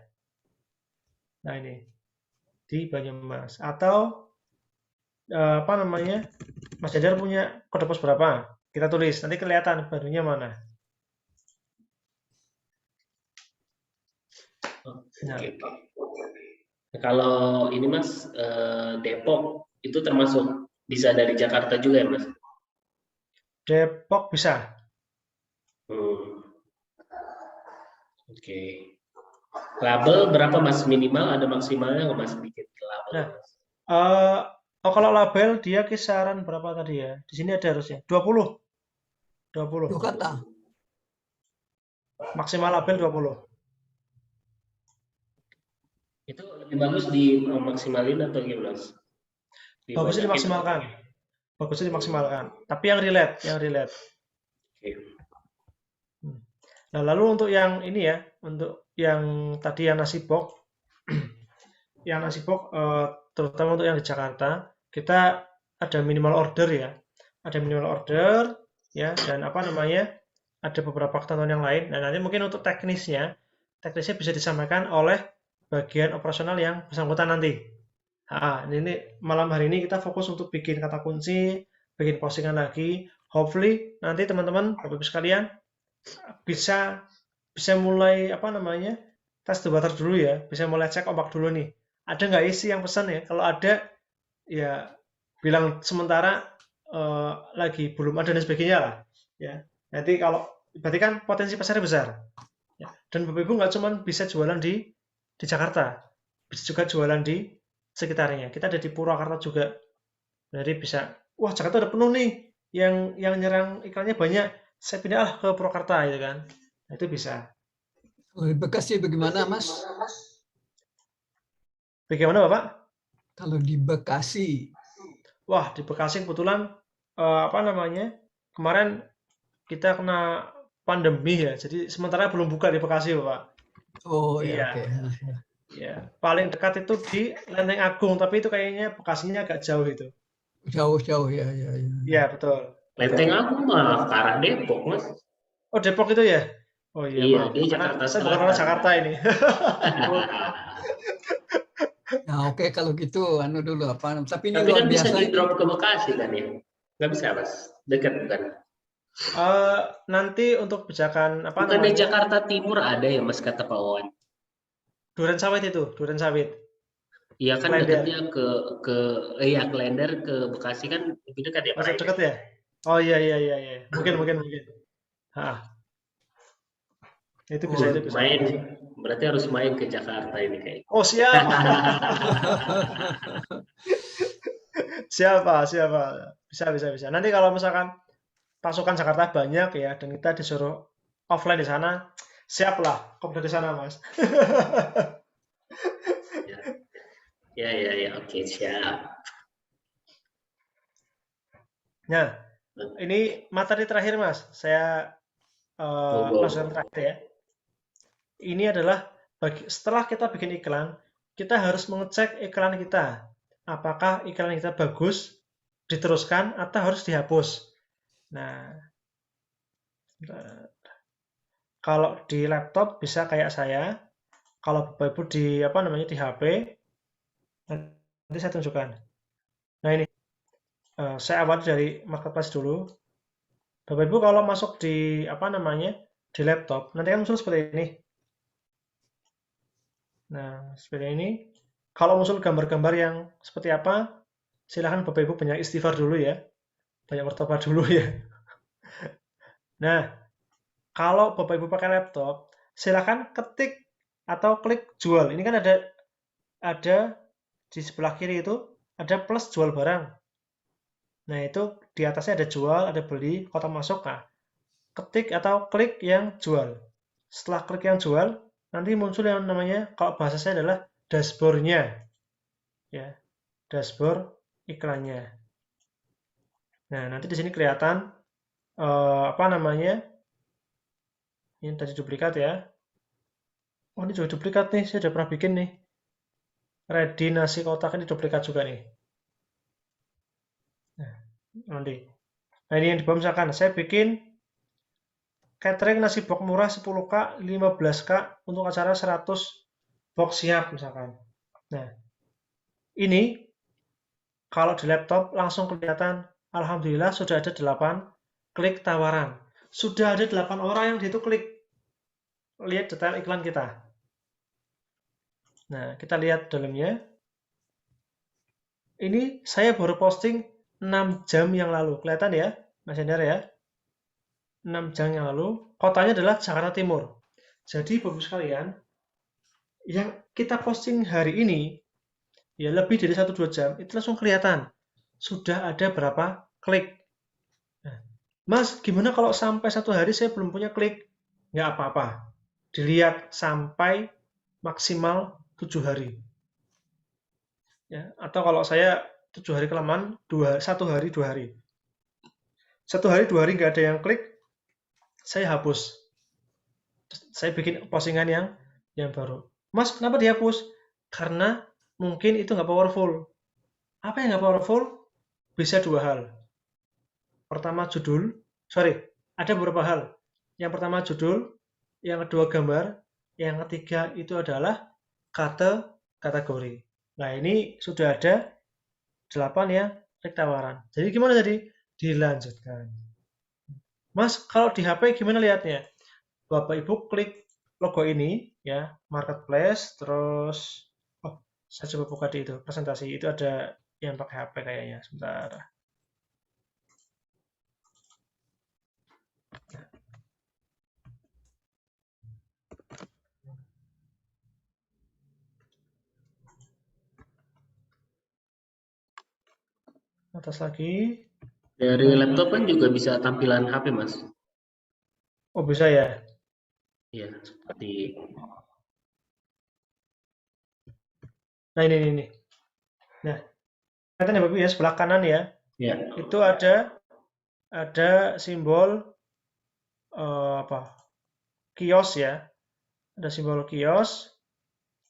Nah ini di Banyumas. Atau apa namanya? Mas Jadar punya kode pos berapa? Kita tulis. Nanti kelihatan barunya mana. Nah, Oke. Kalau ini Mas, Depok itu termasuk bisa dari Jakarta juga ya Mas? Depok bisa. Oke. Label berapa Mas? Minimal ada maksimalnya nggak Mas bikin label? Nah, kalau label dia kisaran berapa tadi ya? Di sini ada harusnya 20. 20. Dua kata. Maksimal label 20. Itu lebih bagus dimaksimalin atau gimana Mas? Bagusnya dimaksimalkan. Bagusnya dimaksimalkan. Tapi yang relate. Oke. Nah, lalu untuk yang ini ya, untuk yang tadi yang nasi box, terutama untuk yang di Jakarta, kita ada minimal order ya. Ada minimal order ya, dan apa namanya? Ada beberapa ketentuan yang lain. Nah, nanti mungkin untuk teknisnya bisa disampaikan oleh bagian operasional yang bersangkutan nanti. Ini malam hari ini kita fokus untuk bikin kata kunci, bikin postingan lagi. Hopefully nanti teman-teman, Bapak Ibu sekalian bisa mulai apa namanya tes the water dulu ya, bisa mulai cek ombak dulu nih. Ada nggak isi yang pesan ya? Kalau ada ya bilang sementara lagi belum ada dan sebagainya lah. Ya nanti kalau berarti kan potensi pasarnya besar. Ya. Dan Bapak Ibu nggak cuma bisa jualan di Jakarta, bisa juga jualan di sekitarnya. Kita ada di Purwakarta juga. Jadi bisa, wah Jakarta udah penuh nih, yang nyerang iklannya banyak, saya pindah ke Purwakarta gitu kan. Nah, itu bisa. Kalau di Bekasi bagaimana, Mas? Bagaimana Bapak? Kalau di Bekasi, Wah di Bekasi kebetulan apa namanya kemarin kita kena pandemi ya, jadi sementara belum buka di Bekasi Bapak. oh ya, Iya. oke. Ya, paling dekat itu di Lenteng Agung, tapi itu kayaknya Bekasinya agak jauh itu. Jauh-jauh ya. Iya betul. Lenteng aku malah ke arah Depok Mas. Oh Depok itu ya? Oh iya Iya, maaf, dia karena Jakarta saya bukan orang Selatan. Jakarta ini. Nah, oke kalau gitu anu dulu apa. Tapi ini Tapi luar kan bisa biasa di ini. drop ke Bekasi kan ya? Nggak bisa Mas? Dekat bukan? Nanti untuk kebijakan apa Bukan di namanya Jakarta Timur ada ya Mas kata Pak Wawan? Duren Sawit itu, Duren Sawit, Iya kan Klender, dekatnya ke iya Klender ke Bekasi kan lebih dekat ya Pak masuk Rai? deket ya? Oh iya, mungkin. Hah, itu bisa. Main, berarti harus main ke Jakarta ini kayak. Oh siap, siapa, bisa. Nanti kalau misalkan pasukan Jakarta banyak ya, dan kita disuruh offline di sana, siap lah, komplain di sana mas. Ya, oke siap. Nah, ini materi terakhir mas, saya masukan terakhir ya. Ini adalah setelah kita bikin iklan, kita harus mengecek iklan kita. Apakah iklan kita bagus, diteruskan, atau harus dihapus. Nah, kalau di laptop bisa kayak saya. Kalau Bapak Ibu di di HP, nanti saya tunjukkan. Nah ini, saya awali dari marketplace dulu. Bapak Ibu kalau masuk di di laptop, nanti kan muncul seperti ini. Nah, seperti ini. Kalau muncul gambar-gambar yang seperti apa, silahkan Bapak Ibu banyak istighfar dulu ya. banyak bertobat dulu ya. Nah, kalau Bapak Ibu pakai laptop, silakan ketik atau klik jual. Ini kan ada di sebelah kiri itu ada plus jual barang. Nah, itu di atasnya ada jual, ada beli, kotak masuk. Nah, ketik atau klik yang jual. Setelah klik yang jual, nanti muncul yang namanya, kalau bahasa saya adalah dashboard-nya. Ya, dashboard iklannya. Nah, nanti di sini kelihatan apa namanya? Ini tadi duplikat ya. Oh, ini juga duplikat nih. Saya udah pernah bikin nih. Ready nasi kotak ini duplikat juga nih. Nah, nanti. Nah, ini yang di bawah misalkan saya bikin catering nasi box murah 10K, 15K untuk acara 100 box siap misalkan. Nah, ini kalau di laptop langsung kelihatan, alhamdulillah sudah ada 8 klik tawaran. Sudah ada 8 orang yang di situ klik. Lihat detail iklan kita. Nah, kita lihat dalamnya. Ini saya baru posting 6 jam yang lalu. Kelihatan ya, Mas Hendar ya? 6 jam yang lalu. Kotanya adalah Jakarta Timur. Jadi, Bapak sekalian, yang kita posting hari ini, ya lebih dari 1-2 jam, itu langsung kelihatan. Sudah ada berapa klik. Nah, Mas, gimana kalau sampai 1 hari saya belum punya klik? Nggak apa-apa. Dilihat sampai maksimal 7 hari. Ya, atau kalau saya 7 hari kelamaan, 1 hari 2 hari. 1 hari 2 hari nggak ada yang klik, saya hapus. Saya bikin postingan yang baru. Mas, kenapa dihapus? Karena mungkin itu nggak powerful. Apa yang nggak powerful? Bisa 2 hal. Pertama judul, ada beberapa hal. Yang pertama judul, yang kedua gambar, yang ketiga itu adalah kategori. Nah, ini sudah ada 8 ya klik tawaran. Jadi gimana tadi? Dilanjutkan. Mas, kalau di HP gimana lihatnya? Bapak Ibu klik logo ini ya, marketplace, terus saya coba buka di itu, presentasi. Itu ada yang pakai HP kayaknya. Sebentar. Atas lagi. Dari laptop kan juga bisa tampilan HP, Mas. Oh, bisa ya? Iya, seperti Nah, ini. Nah, kelihatan ya Bapak ya, sebelah kanan ya. ya. Itu ada simbol kios ya. Ada simbol kios.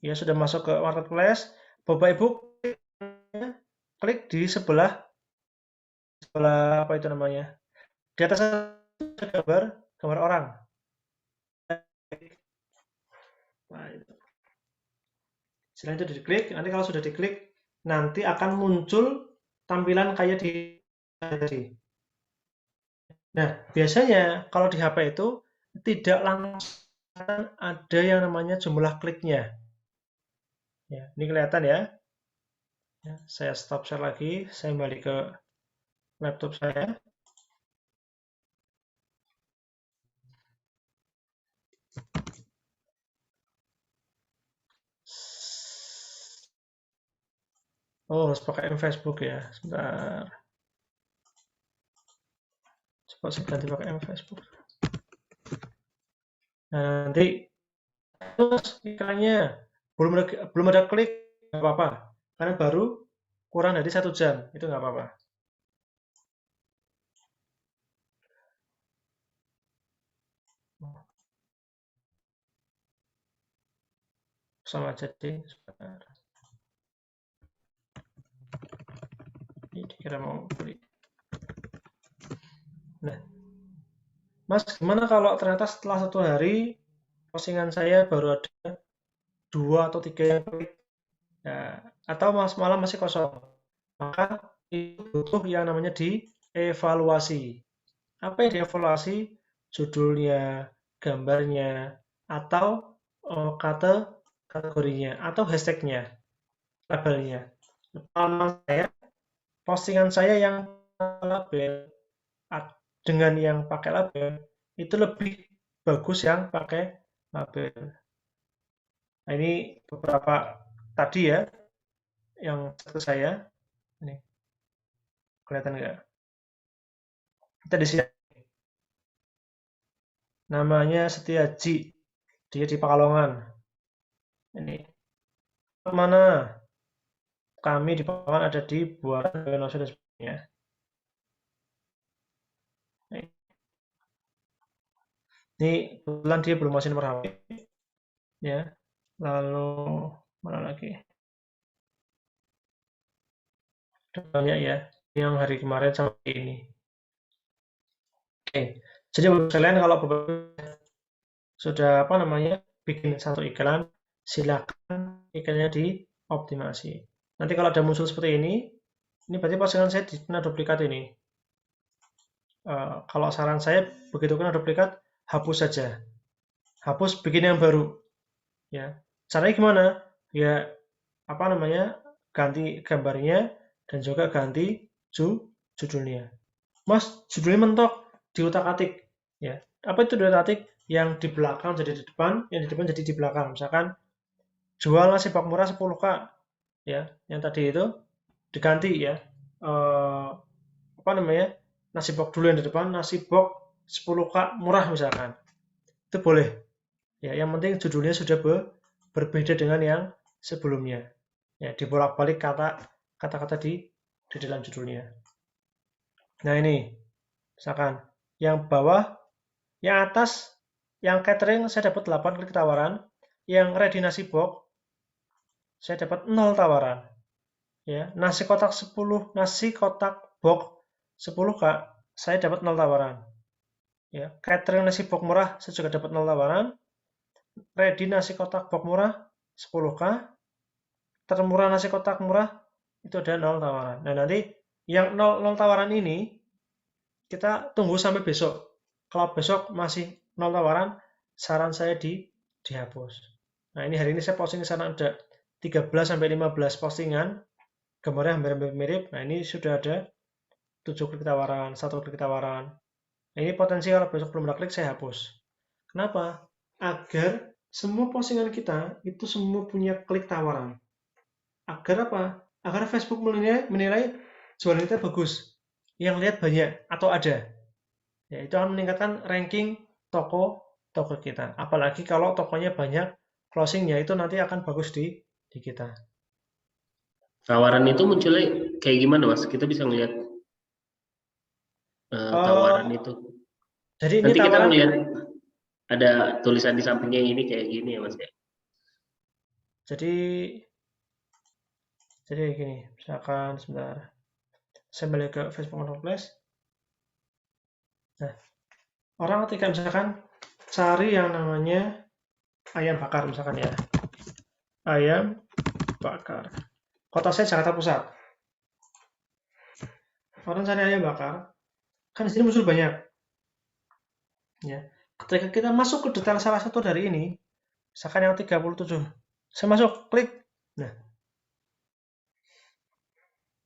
Ya, sudah masuk ke marketplace. Bapak Ibu klik di sebelah apa itu namanya? Di atas ada gambar orang. Nah, itu. Selain itu diklik, nanti kalau sudah diklik, nanti akan muncul tampilan kayak di tadi. Nah, biasanya kalau di HP itu tidak langsung ada yang namanya jumlah kliknya. Ya, ini kelihatan ya. Saya stop share lagi, saya balik ke laptop saya. Oh, harus pakai Facebook ya. Sebentar. Coba saya ganti pakai Facebook. Nah, nanti terus iklannya belum ada klik, nggak apa-apa. Karena baru kurang dari 1 jam, itu nggak apa-apa. Sama jadi sebentar. Ini dikira mau beli. Nah, Mas, gimana kalau ternyata setelah 1 hari postingan saya baru ada 2 atau 3 yang klik? Ya, atau malam masih kosong? Maka itu butuh yang namanya dievaluasi. Apa yang dievaluasi? Judulnya, gambarnya, atau kategorinya, atau hashtagnya, labelnya. Saya postingan saya yang label dengan yang pakai label itu lebih bagus yang pakai label. Nah, ini beberapa tadi ya yang ke saya. Ini kelihatan nggak? Kita di sini namanya Setiaji, dia di Pekalongan. Ini mana? Kami di Pekalongan ada di Buaran, Wonosobo dan sebagainya. Ini kebetulan dia belum masih nomor HP, ya. Lalu mana lagi? Banyak ya, yang hari kemarin sampai ini. Oke, jadi buat kalian kalau sudah apa namanya bikin satu iklan, silakan iklannya dioptimasi. Nanti kalau ada muncul seperti ini berarti postingan saya kena duplikat ini. Kalau saran saya begitu kena duplikat, hapus saja, hapus, bikin yang baru. Ya, caranya gimana? Ya, apa namanya? Ganti gambarnya dan juga ganti judulnya. Mas, judulnya mentok, diutak-atik. Ya, apa itu diutak-atik? Yang di belakang jadi di depan, yang di depan jadi di belakang. Misalkan jual nasi bok murah 10K, ya, yang tadi itu diganti ya. Apa namanya? Nasi bok dulu yang di depan, nasi bok 10K murah misalkan. Itu boleh. Ya, yang penting judulnya sudah berbeda dengan yang sebelumnya. Ya, dibolak-balik kata-kata di dalam judulnya. Nah, ini misalkan yang bawah, yang atas, yang catering saya dapat 8 klik tawaran, yang ready nasi box saya dapat 0 tawaran. Ya, nasi kotak box 10K saya dapat 0 tawaran. Ya, catering nasi box murah saya juga dapat 0 tawaran. Ready nasi kotak box murah 10K, termurah nasi kotak murah itu ada 0 tawaran. Nah, nanti yang 0 tawaran ini kita tunggu sampai besok. Kalau besok masih 0 tawaran, saran saya dihapus. Nah, ini hari ini saya posting di sana ada 13 sampai 15 postingan, gambarnya hampir mirip. Nah, ini sudah ada 7 klik tawaran, 1 klik tawaran. Nah, ini potensi kalau besok belum ada klik saya hapus. Kenapa? Agar semua postingan kita itu semua punya klik tawaran. Agar apa? Agar Facebook menilai jualan kita bagus, yang lihat banyak atau ada. Ya, itu akan meningkatkan ranking toko kita. Apalagi kalau tokonya banyak, closingnya itu nanti akan bagus di kita. Tawaran itu munculnya kayak gimana, Mas? Kita bisa ngelihat tawaran itu. Jadi Nanti ini kita tawaran. ngelihat ada tulisan di sampingnya ini kayak gini ya, Mas ya. Jadi gini, misalkan sebentar. Saya balik ke Facebook Marketplace. Nah, orang ketika misalkan cari yang namanya ayam bakar misalkan ya. Ayam bakar. Kota saya Jakarta Pusat. Orang cari ayam bakar, kan di sini muncul banyak. Ya. Ketika kita masuk ke detail salah satu dari ini, misalkan yang 37, saya masuk, klik. Nah,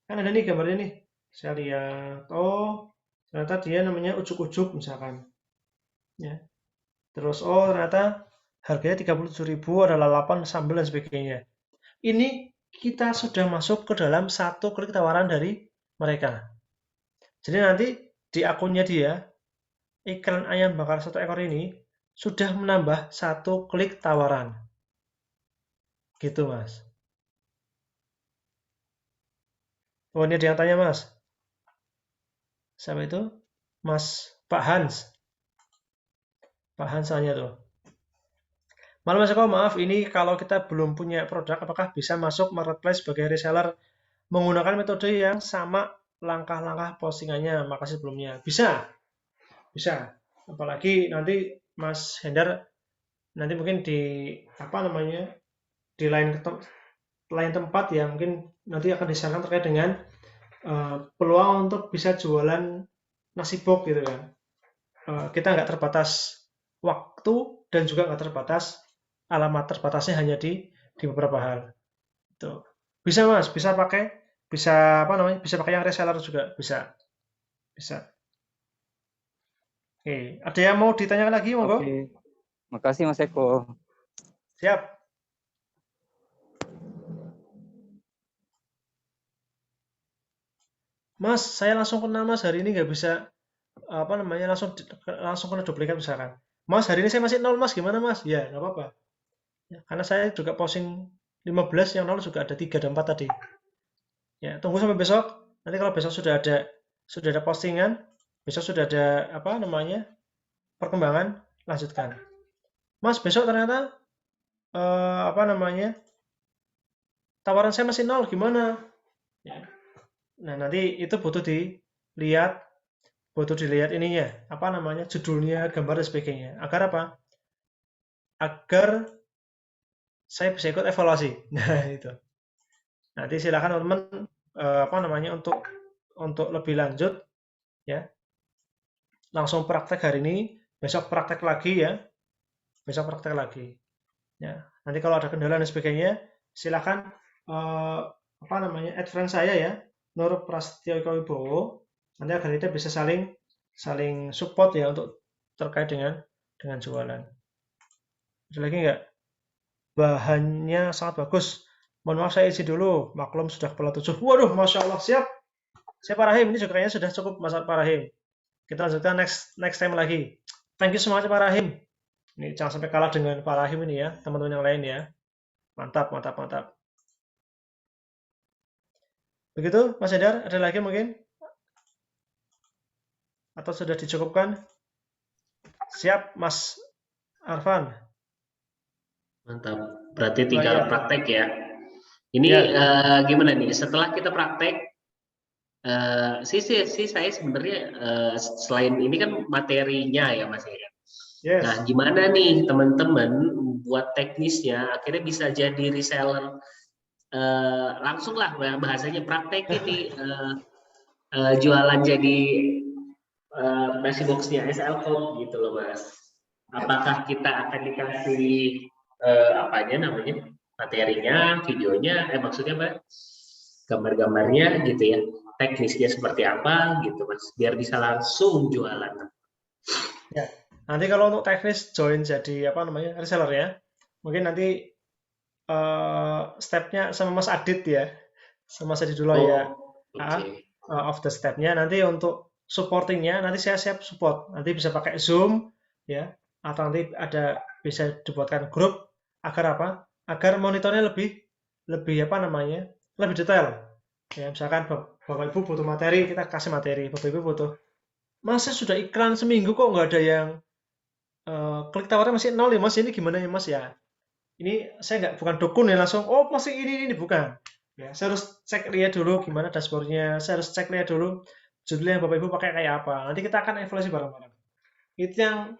kan ada nih gambarnya nih. Saya lihat, oh ternyata dia namanya ujuk-ujuk misalkan. Ya. Terus, oh ternyata harganya 37.000, ada lalapan, sambal dan sebagainya. Ini kita sudah masuk ke dalam satu klik tawaran dari mereka. Jadi nanti di akunnya dia, iklan ayam bakar 1 ekor ini sudah menambah 1 klik tawaran. Gitu, Mas. Oh, ini ada yang tanya, Mas. Siapa itu? Mas Pak Hans. Pak Hans tanya tuh. Malam Mas Eko, maaf, ini kalau kita belum punya produk, apakah bisa masuk marketplace sebagai reseller menggunakan metode yang sama langkah-langkah postingannya? Makasih sebelumnya. Bisa. Bisa. Apalagi nanti Mas Hendar nanti mungkin di apa namanya di lain tempat ya mungkin nanti akan disarankan terkait dengan peluang untuk bisa jualan nasi box gitu kan. Kita nggak terbatas waktu dan juga nggak terbatas alamat, terbatasnya hanya di beberapa hal. Itu bisa Mas, bisa pakai yang reseller juga bisa. Bisa. Oke, ada yang mau ditanyakan lagi, monggo? Oke. Makasih Mas Eko. Siap. Mas, saya langsung kena Mas hari ini nggak bisa apa namanya langsung kena duplikat misalkan. Mas hari ini saya masih 0 Mas, gimana Mas? Ya nggak apa-apa. Ya, karena saya juga posting 15 yang 0 juga ada 3 dan 4 tadi. Ya tunggu sampai besok. Nanti kalau besok sudah ada postingan, besok sudah ada apa namanya perkembangan, lanjutkan. Mas besok ternyata apa namanya tawaran saya masih 0, gimana? Ya. Nah nanti itu butuh dilihat ininya, apa namanya, judulnya, gambar dan sebagainya. Agar apa? Agar saya bisa ikut evaluasi. Nah itu. Nanti silakan teman-teman apa namanya untuk lebih lanjut ya. Langsung praktek hari ini, besok praktek lagi ya. Besok praktek lagi. Ya. Nanti kalau ada kendala dan sebagainya, silakan apa namanya, add friend saya ya, Nur Prasetyo Eko Wibowo. Nanti agar kita bisa saling support ya untuk terkait dengan jualan. Ada lagi nggak? Bahannya sangat bagus. Mohon maaf saya isi dulu. Maklum sudah kepala 7. Waduh, Masya Allah. Siap. Siap Pak Rahim. Ini juga kayaknya sudah cukup Mas Pak Rahim. Kita lanjutkan next time lagi. Thank you semuanya Pak Rahim. Ini jangan sampai kalah dengan Pak Rahim ini ya. Teman-teman yang lain ya. Mantap, mantap, mantap. Begitu Mas Hedar. Ada lagi mungkin? Atau sudah dicukupkan? Siap Mas Arfan. Mantap. Berarti tinggal ya. praktek ya. Ini gimana nih? Setelah kita praktek, saya sebenarnya selain ini kan materinya ya Mas ya. Yes. Nah, gimana nih teman-teman buat teknisnya akhirnya bisa jadi reseller langsung lah bahasanya praktek ini jualan jadi nasi boxnya SL Code gitu loh Mas. Apakah kita akan dikasih namanya materinya, videonya, maksudnya Mbak, gambar-gambarnya gitu ya, teknisnya seperti apa gitu Mas, biar bisa langsung jualan. Ya, nanti kalau untuk teknis join jadi apa namanya reseller ya, mungkin nanti stepnya sama Mas Adit ya, sama Mas Adit dulu ya, of the stepnya. Nanti untuk supportingnya nanti saya siap support, nanti bisa pakai Zoom ya, atau nanti bisa dibuatkan grup agar apa? Agar monitornya lebih apa namanya, lebih detail. Ya, misalkan Bapak Ibu butuh materi, kita kasih materi. Bapak Ibu butuh, Mas saya sudah iklan seminggu kok nggak ada yang klik tawarnya masih 0 ya Mas, ini gimana ya Mas ya? Ini saya bukan dukun ya langsung, oh masih ini bukan. Ya, saya harus cek lihat dulu gimana dashboardnya, saya harus cek lihat dulu judulnya Bapak Ibu pakai kayak apa. Nanti kita akan evaluasi bareng-bareng. Itu yang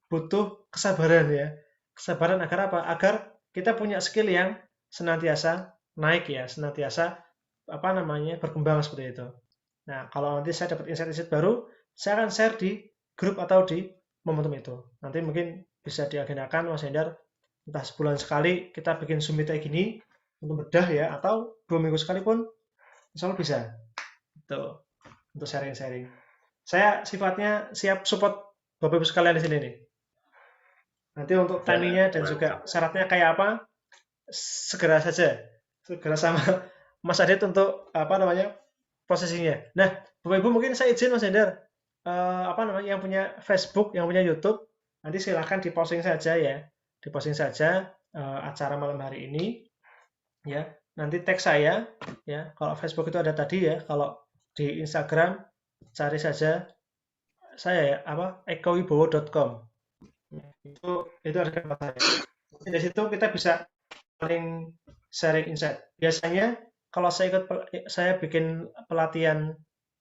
butuh kesabaran ya. Kesabaran agar apa? Agar kita punya skill yang senantiasa naik ya, senantiasa apa namanya berkembang seperti itu. Nah, kalau nanti saya dapat insight-insight baru, saya akan share di grup atau di momentum itu. Nanti mungkin bisa diagendakan Mas Hendar, entah sebulan sekali kita bikin Zoom meeting gini untuk bedah ya, atau 2 minggu sekali pun insya Allah bisa. Itu untuk sharing-sharing. Saya sifatnya siap support Bapak Ibu sekalian di sini nih. Nanti untuk timingnya dan juga syaratnya kayak apa, segera sama Mas Adit untuk apa namanya prosesinya. Nah, Bapak Ibu mungkin saya izin Mas Hendar, apa namanya yang punya Facebook, yang punya YouTube, nanti silahkan diposting saja ya, diposting saja acara malam hari ini, ya. Nanti tag saya, ya. Kalau Facebook itu ada tadi ya, kalau di Instagram cari saja saya ya, ekowibowo.com. Itu ada gambar saya. Dari situ kita bisa saling sharing insight. Biasanya kalau saya bikin pelatihan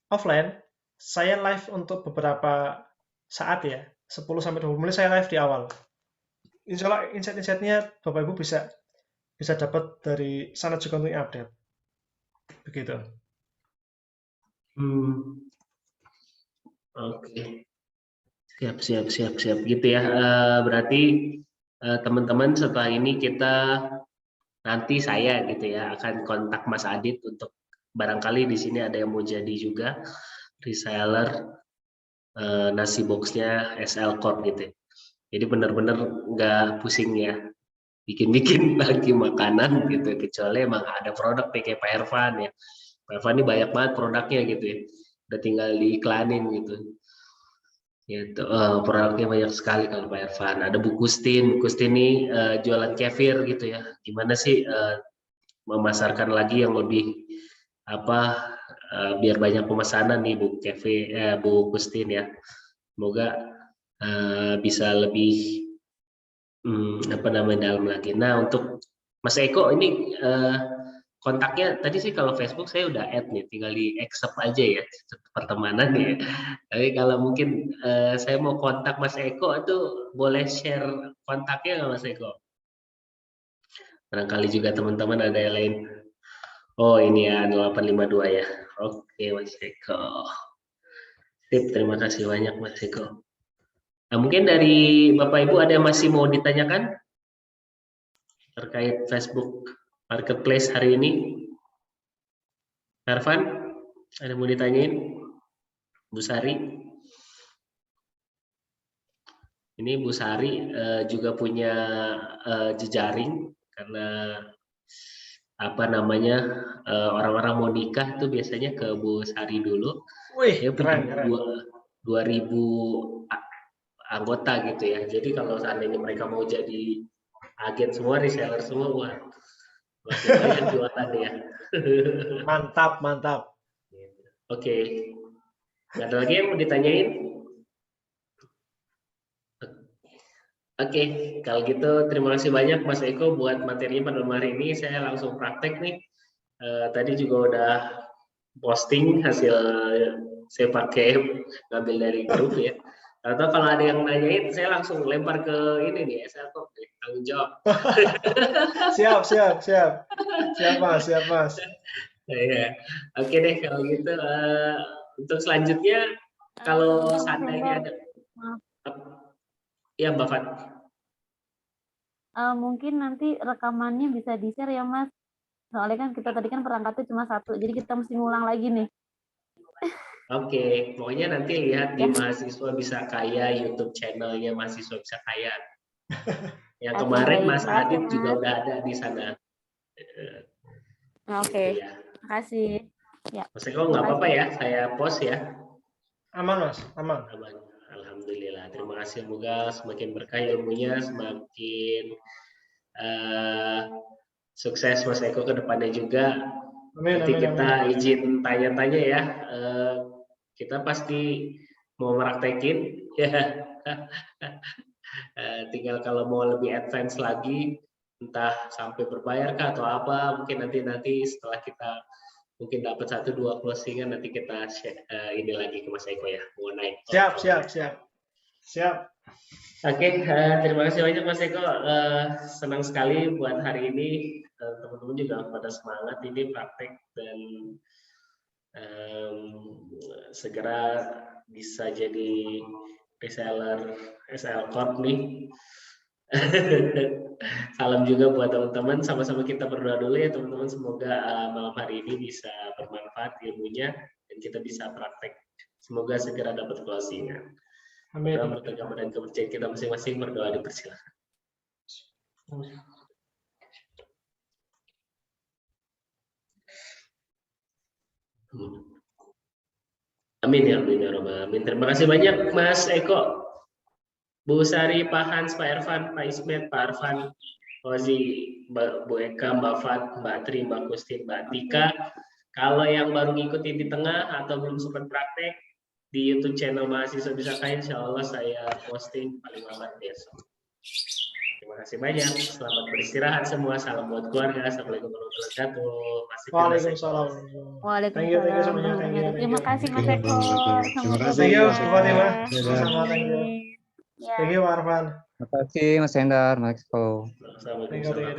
offline, saya live untuk beberapa saat ya, 10-20 menit saya live di awal. Insya Allah insight-insightnya Bapak Ibu bisa dapat dari sana juga untuk update. Begitu. Oke. Siap gitu ya. Berarti teman-teman setelah ini nanti saya gitu ya akan kontak Mas Adit untuk barangkali di sini ada yang mau jadi juga. reseller nasi boxnya SL Corp gitu. Jadi benar-benar nggak pusing ya bikin-bikin lagi makanan gitu, kecuali emang ada produk kayak Pak Ervan ya. Pak Ervan ini banyak banget produknya gitu ya, udah tinggal diiklanin gitu. Gitu, produknya banyak sekali kalau Pak Ervan. Ada Bu Kustin ini jualan kefir gitu ya. Gimana sih memasarkan lagi yang lebih apa biar banyak pemesanan nih Bu Kustin ya. Semoga bisa lebih apa namanya dalam lagi. Nah, untuk Mas Eko ini kontaknya tadi sih kalau Facebook saya udah add nih, tinggal di accept aja ya pertemanan ya. Tapi kalau mungkin saya mau kontak Mas Eko itu boleh share kontaknya nggak Mas Eko? Barangkali juga teman-teman ada yang lain. Oh ini ya 852 ya. Oke Mas Eko. Sip, terima kasih banyak Mas Eko. Nah, mungkin dari Bapak Ibu ada yang masih mau ditanyakan terkait Facebook Marketplace hari ini? Arfan, ada mau ditanyain? Bu Sari? Ini Bu Sari juga punya jejaring karena apa namanya orang-orang mau nikah tuh biasanya ke Bu Sari dulu. Wih, Dia punya keren. 2000 anggota gitu ya. Jadi kalau seandainya mereka mau jadi agen semua, reseller semua, wah makin banyak jualannya ya. Mantap, mantap. Oke. Nggak ada lagi yang mau ditanyain? Oke, kalau gitu terima kasih banyak Mas Eko buat materinya pada hari ini. Saya langsung praktek nih. Tadi juga udah posting hasil saya pakai ngambil dari grup ya. Atau kalau ada yang nanyain, saya langsung lempar ke ini nih, saya kok tanggung jawab. Siap, Mas. Ya. Oke deh kalau gitu. Untuk selanjutnya, kalau seandainya ada, ya Mbak Fat. Mungkin nanti rekamannya bisa di-share ya Mas. Soalnya kan kita tadi kan perangkatnya cuma satu, jadi kita mesti ngulang lagi nih. Oke, pokoknya nanti lihat di Mahasiswa Bisa Kaya YouTube channelnya Mahasiswa Bisa Kaya. Yang kemarin Mas Adit juga udah ada di sana. Oke, ya. Terima kasih. Ya. Mas Eko nggak apa-apa ya, saya post ya. Aman Mas, aman. Alhamdulillah, terima kasih. Semoga semakin berkah ilmunya, semakin sukses Mas Eko ke depannya juga. Amin, Nanti kita amin. izin tanya-tanya ya. Kita pasti mau meraktekin ya. Tinggal kalau mau lebih advance lagi, entah sampai berbayar kah atau apa, mungkin nanti setelah kita mungkin dapat 1-2 closingan, nanti kita ini lagi ke Mas Eko ya, mau naik. Siap. Oke, terima kasih banyak Mas Eko. Senang sekali buat hari ini teman-teman juga pada semangat ini praktek dan segera bisa jadi reseller SL Corp nih. Salam juga buat teman-teman, sama-sama kita berdoa dulu ya teman-teman, semoga malam hari ini bisa bermanfaat ilmunya dan kita bisa praktek, semoga segera dapat closingan. Amin. Beragama dan kepercayaan kita masing-masing, berdoa dipersilakan. Amin ya rabbal alamin. Terima kasih banyak Mas Eko, Bu Sari, Pak Hans, Pak Ervan, Pak Ismet, Pak Arfan, Ozi, Bu Eka, Mbak Fat, Mbak Tri, Mbak Kustin, Mbak Tika. Kalau yang baru ngikutin di tengah atau belum sempat praktek di YouTube channel Mahasiswa Bisa Kaya, insya Allah saya posting paling lambat besok. Terima kasih banyak. Selamat beristirahat semua. Salam buat keluarga. Assalamualaikum warahmatullahi wabarakatuh. Waalaikumsalam. Waalaikumsalam. semuanya. Terima kasih Mas Eko. Terima kasih. Thank you, Bu Fatimah. Sama. Thank you, Arfan. Terima kasih Mas Hendar, Mas Eko. Assalamualaikum.